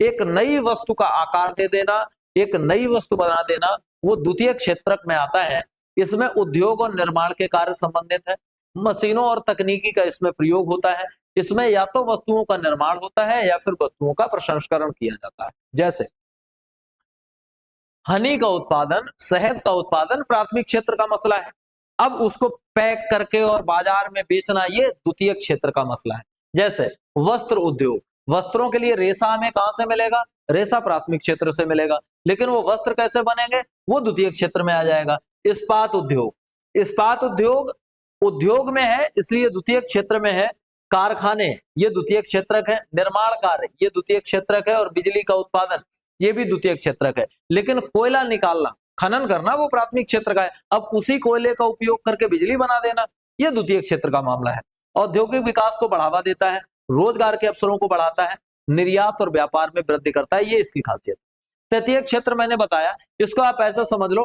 एक नई वस्तु का आकार दे देना, एक नई वस्तु बना देना, वो द्वितीय क्षेत्रक में आता है। इसमें उद्योग और निर्माण के कार्य संबंधित है, मशीनों और तकनीकी का इसमें प्रयोग होता है। इसमें या तो वस्तुओं का निर्माण होता है या फिर वस्तुओं का प्रसंस्करण किया जाता है। जैसे हनी का उत्पादन, शहद का उत्पादन प्राथमिक क्षेत्र का मसला है। अब उसको पैक करके और बाजार में बेचना ये द्वितीय क्षेत्र का मसला है। जैसे वस्त्र उद्योग, वस्त्रों के लिए रेशा हमें कहां से मिलेगा, रेशा प्राथमिक क्षेत्र से मिलेगा, लेकिन वो वस्त्र कैसे बनेंगे वो द्वितीय क्षेत्र में आ जाएगा। इस्पात उद्योग, इस्पात उद्योग उद्योग में है इसलिए द्वितीय क्षेत्र में है। कारखाने ये द्वितीय क्षेत्रक है, निर्माण कार्य ये द्वितीय क्षेत्रक है, और बिजली का उत्पादन ये भी द्वितीय क्षेत्रक है। लेकिन कोयला निकालना, खनन करना वो प्राथमिक क्षेत्र का है। अब उसी कोयले का उपयोग करके बिजली बना देना ये द्वितीय क्षेत्र का मामला है। औद्योगिक विकास को बढ़ावा देता है, रोजगार के अवसरों को बढ़ाता है, निर्यात और व्यापार में वृद्धि करता है, ये इसकी खासियत। तृतीय क्षेत्र मैंने बताया, इसको आप ऐसा समझ लो,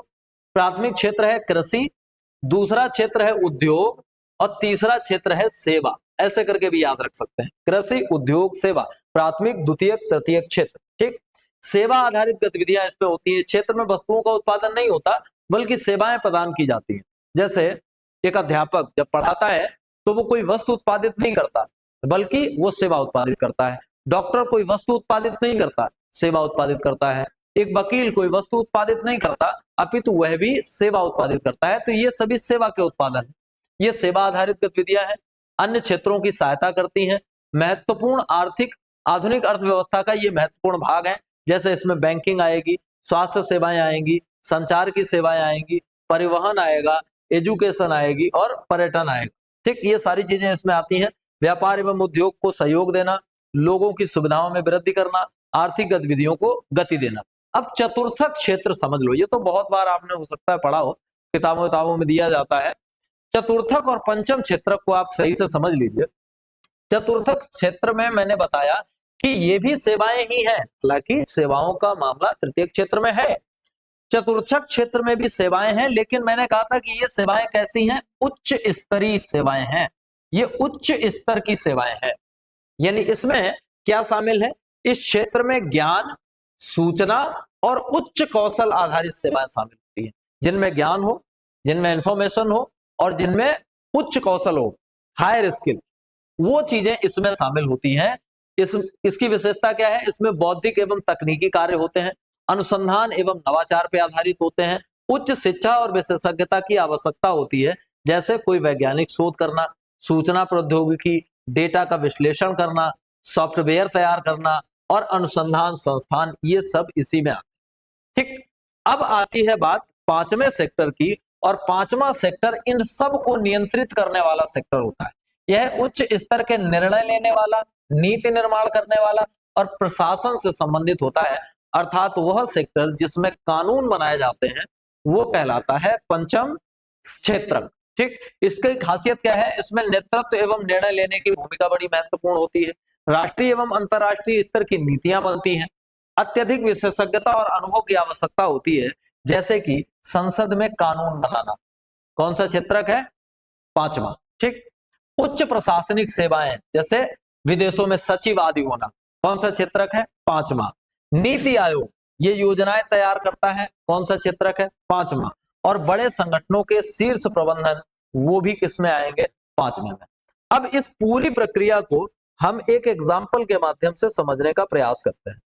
प्राथमिक क्षेत्र है कृषि, दूसरा क्षेत्र है उद्योग और तीसरा क्षेत्र है सेवा। ऐसे करके भी याद रख सकते हैं, कृषि, उद्योग, सेवा, प्राथमिक, द्वितीयक, तृतीयक क्षेत्र। ठीक, सेवा आधारित गतिविधियां इसमें होती है। क्षेत्र में वस्तुओं का उत्पादन नहीं होता बल्कि सेवाएं प्रदान की जाती हैं। जैसे एक अध्यापक जब पढ़ाता है तो वो कोई वस्तु उत्पादित नहीं करता बल्कि वो सेवा उत्पादित करता है। डॉक्टर कोई वस्तु उत्पादित नहीं करता, सेवा उत्पादित करता है। एक वकील कोई वस्तु उत्पादित नहीं करता अपितु वह भी सेवा उत्पादित करता है। तो ये सभी सेवा के उत्पादन है, ये सेवा आधारित गतिविधियां हैं। अन्य क्षेत्रों की सहायता करती हैं। महत्वपूर्ण आर्थिक आधुनिक अर्थव्यवस्था का ये महत्वपूर्ण भाग है। जैसे इसमें बैंकिंग आएगी, स्वास्थ्य सेवाएं आएंगी, संचार की सेवाएं आएंगी, परिवहन आएगा, एजुकेशन आएगी और पर्यटन आएगा। ठीक, ये सारी चीजें इसमें आती हैं। व्यापार एवं उद्योग को सहयोग देना, लोगों की सुविधाओं में वृद्धि करना, आर्थिक गतिविधियों को गति देना। अब चतुर्थक क्षेत्र समझ लो, ये तो बहुत बार आपने हो सकता है पढ़ा हो, किताबों में दिया जाता है। चतुर्थक और पंचम क्षेत्र को आप सही से समझ लीजिए। चतुर्थक क्षेत्र में मैंने बताया कि ये भी सेवाएं ही हैं, हालांकि सेवाओं का मामला तृतीय क्षेत्र में है। चतुर्थक क्षेत्र में भी सेवाएं हैं, लेकिन मैंने कहा था कि ये सेवाएं कैसी हैं, उच्च स्तरीय सेवाएं हैं। ये उच्च स्तर की सेवाएं हैं, यानी इसमें क्या शामिल है, इस क्षेत्र में ज्ञान, सूचना और उच्च कौशल आधारित सेवाएं शामिल होती हैं। जिनमें ज्ञान हो, जिनमें इंफॉर्मेशन हो और जिनमें उच्च कौशल हो, हायर स्किल, वो चीजें इसमें शामिल होती हैं। इसकी विशेषता क्या है, इसमें बौद्धिक एवं तकनीकी कार्य होते हैं, अनुसंधान एवं नवाचार पर आधारित होते हैं, उच्च शिक्षा और विशेषज्ञता की आवश्यकता होती है। जैसे कोई वैज्ञानिक शोध करना, सूचना प्रौद्योगिकी, डेटा का विश्लेषण करना, सॉफ्टवेयर तैयार करना और अनुसंधान संस्थान, ये सब इसी में आते हैं। ठीक, अब आती है बात पांचवें सेक्टर की, और पांचवा सेक्टर इन सब को नियंत्रित करने वाला सेक्टर होता है। यह उच्च स्तर के निर्णय लेने वाला, नीति निर्माण करने वाला और प्रशासन से संबंधित होता है। अर्थात वह सेक्टर जिसमें कानून बनाए जाते हैं वो कहलाता है पंचम क्षेत्र। ठीक, इसकी खासियत क्या है, इसमें नेतृत्व एवं निर्णय लेने की भूमिका बड़ी महत्वपूर्ण होती है। राष्ट्रीय एवं अंतरराष्ट्रीय स्तर की नीतियां बनती हैं। अत्यधिक विशेषज्ञता और अनुभव की आवश्यकता होती है, जैसे कि संसद में कानून बनाना। कौन सा क्षेत्रक है, पांचवा। ठीक, उच्च प्रशासनिक सेवाएं, जैसे विदेशों में सचिव आदि होना, कौन सा क्षेत्रक है, पांचवा। नीति आयोग, ये योजनाएं तैयार करता है, कौन सा क्षेत्रक है, पांचवा। और बड़े संगठनों के शीर्ष प्रबंधन, वो भी किसमें आएंगे, पांचवें में। अब इस पूरी प्रक्रिया को हम एक एग्जाम्पल के माध्यम से समझने का प्रयास करते हैं।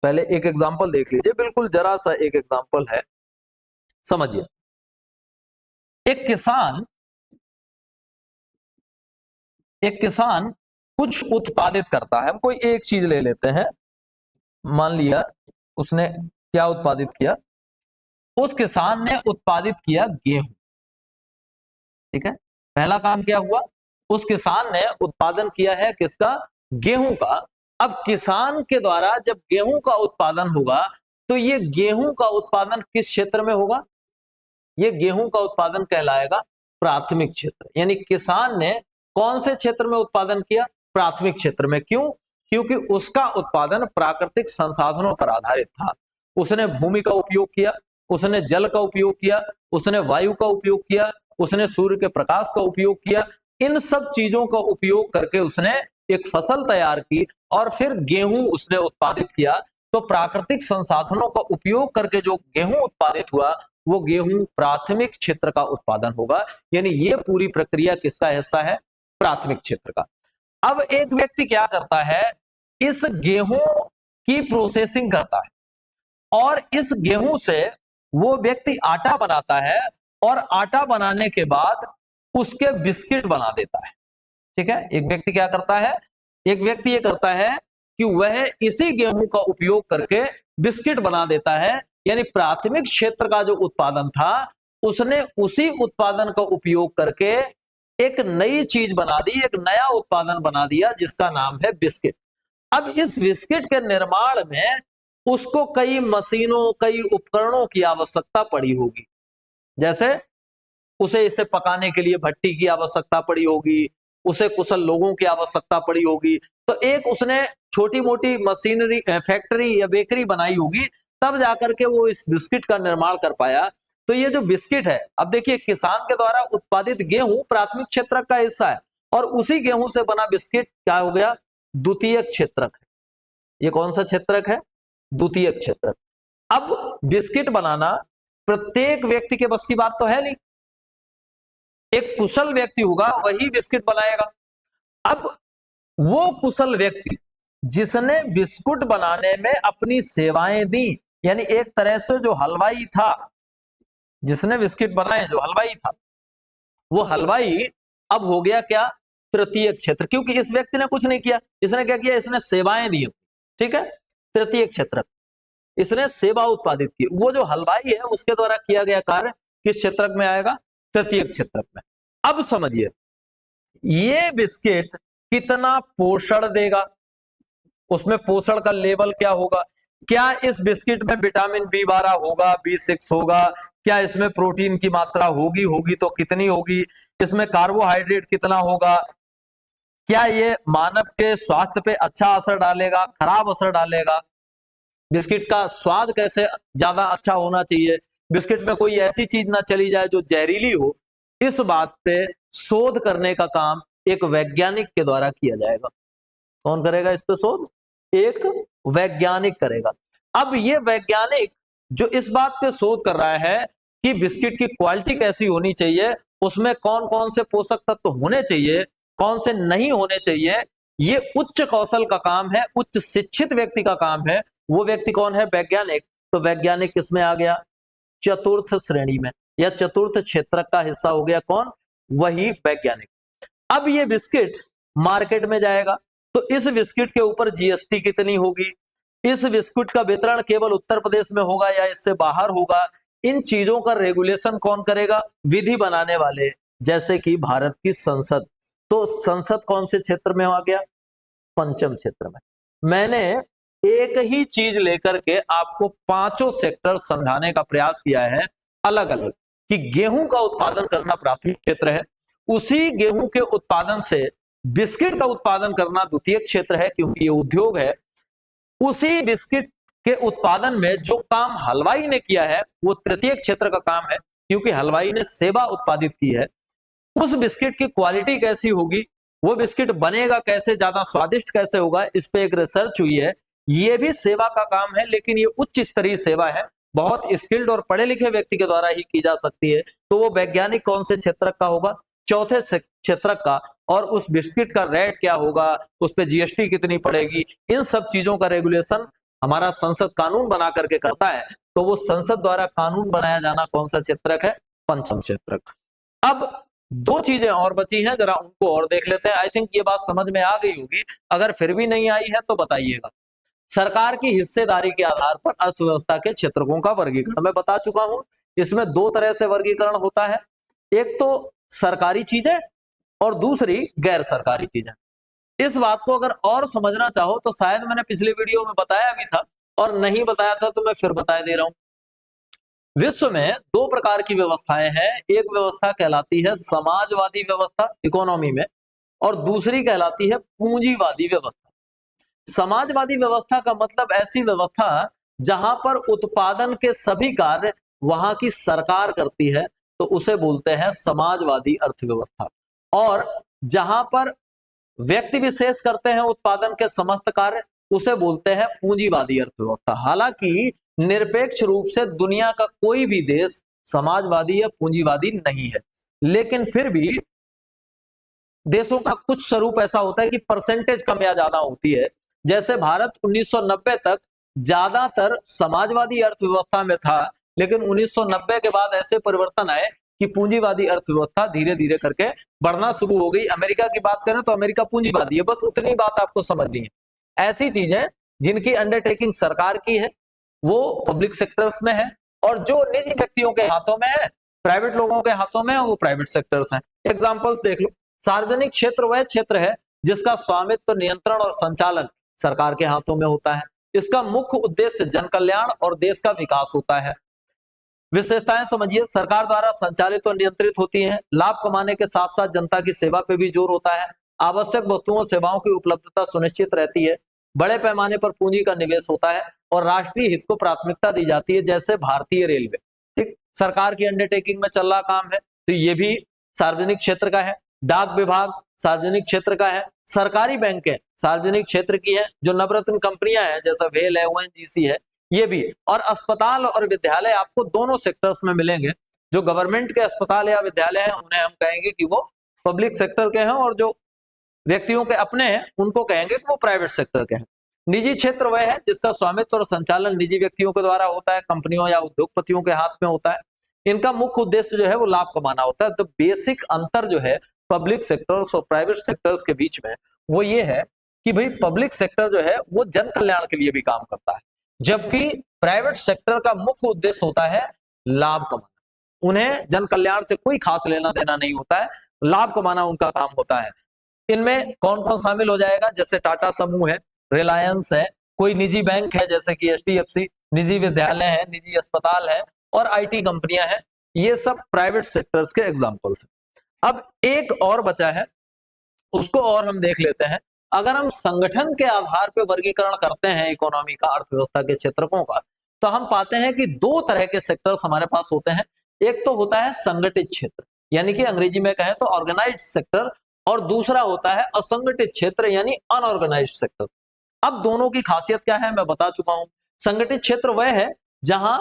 पहले एक एग्जाम्पल देख लीजिए, बिल्कुल जरा सा एक एग्जाम्पल है, समझिए। एक किसान कुछ उत्पादित करता है। हम कोई एक चीज ले लेते हैं, मान लिया उसने क्या उत्पादित किया, उस किसान ने उत्पादित किया गेहूं। ठीक है, पहला काम क्या हुआ, उस किसान ने उत्पादन किया है किसका, गेहूं का। अब किसान के द्वारा जब गेहूं का उत्पादन होगा तो ये गेहूं का उत्पादन किस क्षेत्र में होगा, ये गेहूं का उत्पादन कहलाएगा प्राथमिक क्षेत्र। यानी किसान ने कौन से क्षेत्र में उत्पादन किया, प्राथमिक क्षेत्र में। क्यों, क्योंकि उसका उत्पादन प्राकृतिक संसाधनों पर आधारित था। उसने भूमि का उपयोग किया, उसने जल का उपयोग किया, उसने वायु का उपयोग किया, उसने सूर्य के प्रकाश का उपयोग किया। इन सब चीजों का उपयोग करके उसने एक फसल तैयार की और फिर गेहूं उसने उत्पादित किया। तो प्राकृतिक संसाधनों का उपयोग करके जो गेहूं उत्पादित हुआ वो गेहूं प्राथमिक क्षेत्र का उत्पादन होगा। यानी ये पूरी प्रक्रिया किसका हिस्सा है, प्राथमिक क्षेत्र का। अब एक व्यक्ति क्या करता है, इस गेहूं की प्रोसेसिंग करता है और इस गेहूं से वो व्यक्ति आटा बनाता है और आटा बनाने के बाद उसके बिस्किट बना देता है। ठीक है, एक व्यक्ति क्या करता है, एक व्यक्ति ये करता है कि वह इसी गेहूं का उपयोग करके बिस्किट बना देता है। यानी प्राथमिक क्षेत्र का जो उत्पादन था उसने उसी उत्पादन का उपयोग करके एक नई चीज बना दी, एक नया उत्पादन बना दिया जिसका नाम है बिस्किट। अब इस बिस्किट के निर्माण में उसको कई मशीनों, कई उपकरणों की आवश्यकता पड़ी होगी। जैसे उसे इसे पकाने के लिए भट्टी की आवश्यकता पड़ी होगी, उसे कुशल लोगों की आवश्यकता पड़ी होगी। तो एक उसने छोटी मोटी मशीनरी, फैक्ट्री या बेकरी बनाई होगी, तब जाकर के वो इस बिस्किट का निर्माण कर पाया। तो ये जो बिस्किट है, अब देखिए किसान के द्वारा उत्पादित गेहूं प्राथमिक क्षेत्रक का हिस्सा है, और उसी गेहूं से बना बिस्किट क्या हो गया, द्वितीयक क्षेत्रक है। ये कौन सा क्षेत्रक है, द्वितीयक क्षेत्रक। अब बिस्किट बनाना प्रत्येक व्यक्ति के बस की बात तो है नहीं, एक कुशल व्यक्ति होगा वही बिस्किट बनाएगा। अब वो कुशल व्यक्ति जिसने बिस्कुट बनाने में अपनी सेवाएं दी, यानी एक तरह से जो हलवाई था, जिसने बिस्किट बनाए, जो हलवाई था, वो हलवाई अब हो गया क्या, तृतीय क्षेत्र, क्योंकि इस व्यक्ति ने कुछ नहीं किया, इसने क्या किया, इसने सेवाएं दी। ठीक है, तृतीय क्षेत्र, इसने सेवा उत्पादित की। वो जो हलवाई है उसके द्वारा किया गया कार्य किस क्षेत्रक में आएगा, तृतीय क्षेत्रक में। अब समझिए ये बिस्किट कितना पोषण देगा, उसमें पोषण का लेवल क्या होगा, क्या इस बिस्किट में विटामिन B12 होगा, B6 होगा, क्या इसमें प्रोटीन की मात्रा होगी तो कितनी होगी, इसमें कार्बोहाइड्रेट कितना होगा, क्या ये मानव के स्वास्थ्य पे अच्छा असर डालेगा, खराब असर डालेगा, बिस्किट का स्वाद कैसे ज्यादा अच्छा होना चाहिए, बिस्किट में कोई ऐसी चीज ना चली जाए जो जहरीली हो, इस बात पे शोध करने का काम एक वैज्ञानिक के द्वारा किया जाएगा। कौन करेगा इस पे शोध, एक वैज्ञानिक करेगा। अब ये वैज्ञानिक जो इस बात पे शोध कर रहा है कि बिस्किट की क्वालिटी कैसी होनी चाहिए, उसमें कौन कौन से पोषक तत्व होने चाहिए, कौन से नहीं होने चाहिए, ये उच्च कौशल का काम है, उच्च शिक्षित व्यक्ति का काम है। वो व्यक्ति कौन है, वैज्ञानिक। तो वैज्ञानिक किसमें आ गया, चतुर्थ श्रेणी में, या चतुर्थ क्षेत्र का हिस्सा हो गया कौन, वही वैज्ञानिक। अब ये बिस्किट मार्केट में जाएगा, तो इस बिस्किट के ऊपर जीएसटी कितनी होगी, इस बिस्कुट का वितरण केवल उत्तर प्रदेश में होगा या इससे बाहर होगा, इन चीजों का रेगुलेशन कौन करेगा, विधि बनाने वाले, जैसे कि भारत की संसद। तो संसद कौन से क्षेत्र में आ गया, पंचम क्षेत्र में। मैंने एक ही चीज लेकर के आपको पांचों सेक्टर समझाने का प्रयास किया है अलग अलग, कि गेहूं का उत्पादन करना प्राथमिक क्षेत्र है, उसी गेहूं के उत्पादन से बिस्किट का उत्पादन करना द्वितीय क्षेत्र है क्योंकि ये उद्योग है, उसी बिस्किट के उत्पादन में जो काम हलवाई ने किया है वो तृतीय क्षेत्र का काम है क्योंकि हलवाई ने सेवा उत्पादित की है। उस बिस्किट की क्वालिटी कैसी होगी, वो बिस्किट बनेगा कैसे, ज्यादा स्वादिष्ट कैसे होगा, इस पे एक रिसर्च हुई है। ये भी सेवा का काम है, लेकिन ये उच्च स्तरीय सेवा है, बहुत स्किल्ड और पढ़े लिखे व्यक्ति के द्वारा ही की जा सकती है। तो वो वैज्ञानिक कौन से क्षेत्र का होगा, चौथे क्षेत्र का। और उस बिस्किट का रेट क्या होगा, उस पर जीएसटी कितनी पड़ेगी, इन सब चीजों का रेगुलेशन हमारा संसद कानून बना करके करता है। तो वो संसद द्वारा कानून बनाया जाना कौन सा क्षेत्रक है, पंचम क्षेत्रक। अब दो चीजें और बची हैं, जरा उनको और देख लेते हैं। आई थिंक ये बात समझ में आ गई होगी, अगर फिर भी नहीं आई है तो बताइएगा। सरकार की हिस्सेदारी के आधार पर अर्थव्यवस्था के क्षेत्रकों का वर्गीकरण मैं बता चुका हूं। इसमें दो तरह से वर्गीकरण होता है, एक तो सरकारी चीजें और दूसरी गैर सरकारी चीजें। इस बात को अगर और समझना चाहो तो शायद मैंने पिछले वीडियो में बताया भी था, और नहीं बताया था तो मैं फिर बता दे रहा हूं। विश्व में दो प्रकार की व्यवस्थाएं हैं, एक व्यवस्था कहलाती है समाजवादी व्यवस्था इकोनॉमी में, और दूसरी कहलाती है पूंजीवादी व्यवस्था। समाजवादी व्यवस्था का मतलब ऐसी व्यवस्था जहां पर उत्पादन के सभी कार्य वहां की सरकार करती है, तो उसे बोलते हैं समाजवादी अर्थव्यवस्था। और जहां पर व्यक्ति विशेष करते हैं उत्पादन के समस्त कार्य, उसे बोलते हैं पूंजीवादी अर्थव्यवस्था। हालांकि निरपेक्ष रूप से दुनिया का कोई भी देश समाजवादी या पूंजीवादी नहीं है, लेकिन फिर भी देशों का कुछ स्वरूप ऐसा होता है कि परसेंटेज कम या ज्यादा होती है। जैसे भारत 1990 तक ज्यादातर समाजवादी अर्थव्यवस्था में था, लेकिन 1990 के बाद ऐसे परिवर्तन आए कि पूंजीवादी अर्थव्यवस्था धीरे धीरे करके बढ़ना शुरू हो गई। अमेरिका की बात करें तो अमेरिका पूंजीवादी है, बस उतनी बात आपको समझनी है। ऐसी चीजें जिनकी अंडरटेकिंग सरकार की है वो पब्लिक सेक्टर्स में है, और जो निजी व्यक्तियों के हाथों में है, प्राइवेट लोगों के हाथों में है, वो प्राइवेट सेक्टर्स हैं। एग्जाम्पल्स देख लो, सार्वजनिक क्षेत्र वह क्षेत्र है जिसका स्वामित्व, नियंत्रण और संचालन सरकार के हाथों में होता है। इसका मुख्य उद्देश्य जन कल्याण और देश का विकास होता है। विशेषताएं समझिए, सरकार द्वारा संचालित और नियंत्रित होती हैं, लाभ कमाने के साथ साथ जनता की सेवा पे भी जोर होता है, आवश्यक वस्तुओं और सेवाओं की उपलब्धता सुनिश्चित रहती है, बड़े पैमाने पर पूंजी का निवेश होता है और राष्ट्रीय हित को प्राथमिकता दी जाती है, जैसे भारतीय रेलवे। ठीक, सरकार की अंडरटेकिंग में चल रहा काम है, तो ये भी सार्वजनिक क्षेत्र का है। डाक विभाग सार्वजनिक क्षेत्र का है। सरकारी बैंकें सार्वजनिक क्षेत्र की है, जो नवरत्न कंपनियां हैं जैसा वेल है, ओएनजीसी है, ये भी। और अस्पताल और विद्यालय आपको दोनों सेक्टर्स में मिलेंगे। जो गवर्नमेंट के अस्पताल या विद्यालय हैं उन्हें हम कहेंगे कि वो पब्लिक सेक्टर के हैं, और जो व्यक्तियों के अपने हैं उनको कहेंगे कि वो प्राइवेट सेक्टर के हैं। निजी क्षेत्र वह है जिसका स्वामित्व और संचालन निजी व्यक्तियों के द्वारा होता है, कंपनियों या उद्योगपतियों के हाथ में होता है। इनका मुख्य उद्देश्य जो है वो लाभ कमाना होता है। तो बेसिक अंतर जो है पब्लिक सेक्टर्स और प्राइवेट सेक्टर्स के बीच में वो ये है कि भाई पब्लिक सेक्टर जो है वो जन कल्याण के लिए भी काम करता है, जबकि प्राइवेट सेक्टर का मुख्य उद्देश्य होता है लाभ कमाना। उन्हें जन कल्याण से कोई खास लेना देना नहीं होता है, लाभ कमाना उनका काम होता है। इनमें कौन कौन शामिल हो जाएगा, जैसे टाटा समूह है, रिलायंस है, कोई निजी बैंक है जैसे कि एचडीएफसी, निजी विद्यालय है, निजी अस्पताल है और आईटी कंपनियां हैं। ये सब प्राइवेट सेक्टर्स के एग्जांपल्स हैं। अब एक और बचा है, उसको और हम देख लेते हैं। अगर हम संगठन के आधार पर वर्गीकरण करते हैं इकोनॉमी का, अर्थव्यवस्था के क्षेत्रकों का, तो हम पाते हैं कि दो तरह के सेक्टर्स हमारे पास होते हैं। एक तो होता है संगठित क्षेत्र, यानी कि अंग्रेजी में कहें तो ऑर्गेनाइज्ड सेक्टर, और दूसरा होता है असंगठित क्षेत्र यानी अनऑर्गेनाइज्ड सेक्टर। अब दोनों की खासियत क्या है मैं बता चुका हूं। संगठित क्षेत्र वह है जहां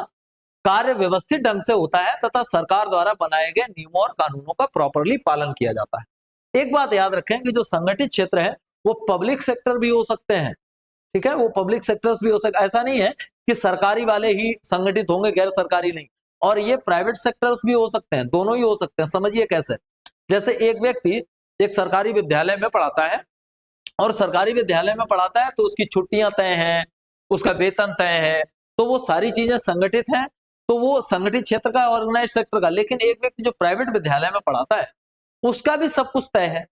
कार्य व्यवस्थित ढंग से होता है तथा सरकार द्वारा बनाए गए नियमों और कानूनों का प्रॉपरली पालन किया जाता है। एक बात याद रखें कि जो संगठित क्षेत्र है वो पब्लिक सेक्टर भी हो सकते हैं, ठीक है, वो पब्लिक सेक्टर्स भी हो सकते, ऐसा नहीं है कि सरकारी वाले ही संगठित होंगे, गैर सरकारी नहीं। और ये प्राइवेट सेक्टर्स भी हो सकते हैं, दोनों ही हो सकते हैं। समझिए कैसे, जैसे एक व्यक्ति एक सरकारी विद्यालय में पढ़ाता है, और सरकारी विद्यालय में पढ़ाता है तो उसकी छुट्टियां तय हैं, उसका वेतन तय है, तो वो सारी चीजें संगठित हैं, तो वो संगठित क्षेत्र का, ऑर्गेनाइज सेक्टर का। लेकिन एक व्यक्ति जो प्राइवेट विद्यालय में पढ़ाता है उसका भी सब कुछ तय है,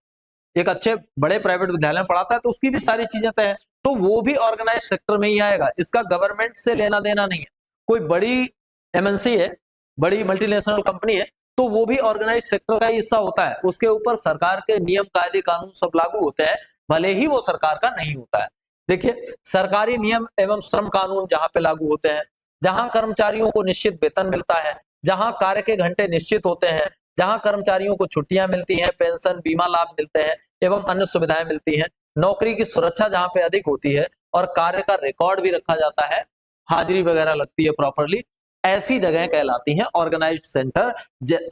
एक अच्छे बड़े प्राइवेट विद्यालय में पढ़ाता है तो उसकी भी सारी चीजें तय है, तो वो भी ऑर्गेनाइज सेक्टर में ही आएगा। इसका गवर्नमेंट से लेना देना नहीं है। कोई बड़ी एमएनसी है, बड़ी मल्टीनेशनल कंपनी है, तो वो भी ऑर्गेनाइज सेक्टर का हिस्सा होता है। उसके ऊपर सरकार के नियम कायदे कानून सब लागू होते हैं, भले ही वो सरकार का नहीं होता है। देखिए, सरकारी नियम एवं श्रम कानून जहां पे लागू होते हैं, जहां कर्मचारियों को निश्चित वेतन मिलता है, जहां कार्य के घंटे निश्चित होते हैं, जहां कर्मचारियों को छुट्टियां मिलती हैं, पेंशन बीमा लाभ मिलते हैं एवं अन्य सुविधाएं मिलती हैं, नौकरी की सुरक्षा जहां पे अधिक होती है और कार्य का रिकॉर्ड भी रखा जाता है, हाजिरी वगैरह लगती है प्रॉपरली, ऐसी जगह कहलाती हैं ऑर्गेनाइज्ड सेंटर,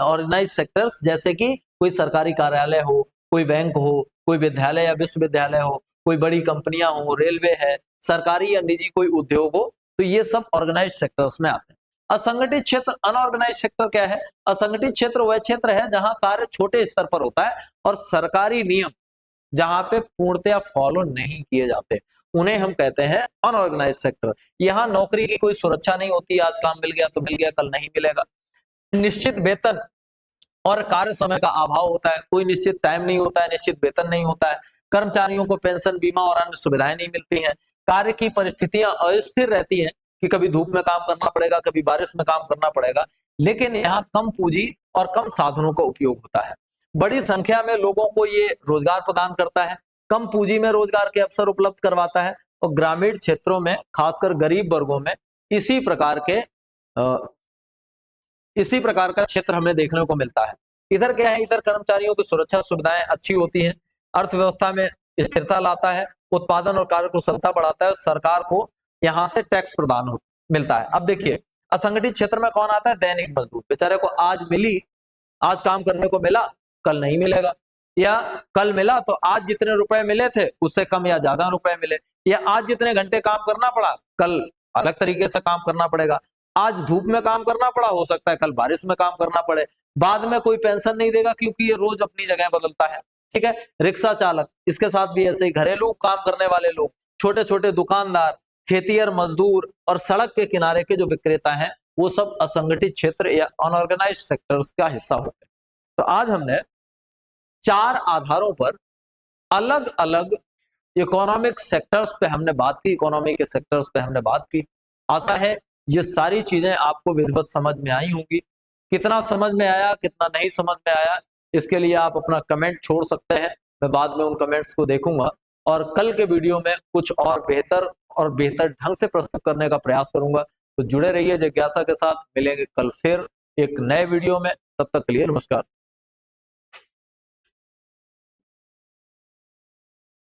ऑर्गेनाइज्ड सेक्टर्स। जैसे कि कोई सरकारी कार्यालय हो, कोई बैंक हो, कोई विद्यालय या विश्वविद्यालय हो, कोई बड़ी कंपनियां हो, रेलवे है, सरकारी या निजी कोई उद्योग हो, तो ये सब ऑर्गेनाइज्ड सेक्टर्स में आते हैं। असंगठित क्षेत्र, अनऑर्गेनाइज्ड सेक्टर क्या है? असंगठित क्षेत्र वह क्षेत्र है जहां कार्य छोटे स्तर पर होता है और सरकारी नियम जहां पे पूर्णतया फॉलो नहीं किए जाते, उन्हें हम कहते हैं अनऑर्गेनाइज्ड सेक्टर। यहाँ नौकरी की कोई सुरक्षा नहीं होती, आज काम मिल गया तो मिल गया, कल नहीं मिलेगा। निश्चित वेतन और कार्य समय का अभाव होता है, कोई निश्चित टाइम नहीं होता है, निश्चित वेतन नहीं होता है, कर्मचारियों को पेंशन बीमा और अन्य सुविधाएं नहीं मिलती हैं, कार्य की परिस्थितियां अस्थिर रहती हैं कि कभी धूप में काम करना पड़ेगा, कभी बारिश में काम करना पड़ेगा। लेकिन यहाँ कम पूंजी और कम साधनों का उपयोग होता है। बड़ी संख्या में लोगों को ये रोजगार प्रदान करता है, कम पूंजी में रोजगार के अवसर उपलब्ध करवाता है, और ग्रामीण क्षेत्रों में खासकर गरीब वर्गों में इसी प्रकार का क्षेत्र हमें देखने को मिलता है। इधर क्या है, इधर कर्मचारियों की सुरक्षा सुविधाएं अच्छी होती हैं, अर्थव्यवस्था में स्थिरता लाता है, उत्पादन और कार्यकुशलता बढ़ाता है, सरकार को यहाँ से टैक्स प्रदान मिलता है। अब देखिए, असंगठित क्षेत्र में कौन आता है? दैनिक मजदूर। बेचारे को आज काम करने को मिला, कल नहीं मिलेगा, या कल मिला तो आज जितने रुपए मिले थे उससे कम या ज्यादा रुपए मिले, या आज जितने घंटे काम करना पड़ा कल अलग तरीके से काम करना पड़ेगा, आज धूप में काम करना पड़ा, हो सकता है कल बारिश में काम करना पड़े, बाद में कोई पेंशन नहीं देगा क्योंकि ये रोज अपनी जगह बदलता है। ठीक है, रिक्शा चालक, इसके साथ भी ऐसे ही घरेलू काम करने वाले लोग, छोटे छोटे दुकानदार, खेतिहर मजदूर और सड़क के किनारे के जो विक्रेता हैं, वो सब असंगठित क्षेत्र या अनऑर्गेनाइज्ड सेक्टर्स का हिस्सा होते हैं। तो आज हमने 4 आधारों पर अलग अलग इकोनॉमिक सेक्टर्स पे हमने बात की, इकोनॉमी के सेक्टर्स पे हमने बात की। आशा है ये सारी चीजें आपको विधिवत समझ में आई होंगी। कितना समझ में आया, कितना नहीं समझ में आया, इसके लिए आप अपना कमेंट छोड़ सकते हैं। मैं बाद में उन कमेंट्स को देखूंगा और कल के वीडियो में कुछ और बेहतर ढंग से प्रस्तुत करने का प्रयास करूंगा। तो जुड़े रहिए जिज्ञासा के साथ। मिलेंगे कल फिर एक नए वीडियो में। तब तक के लिए नमस्कार।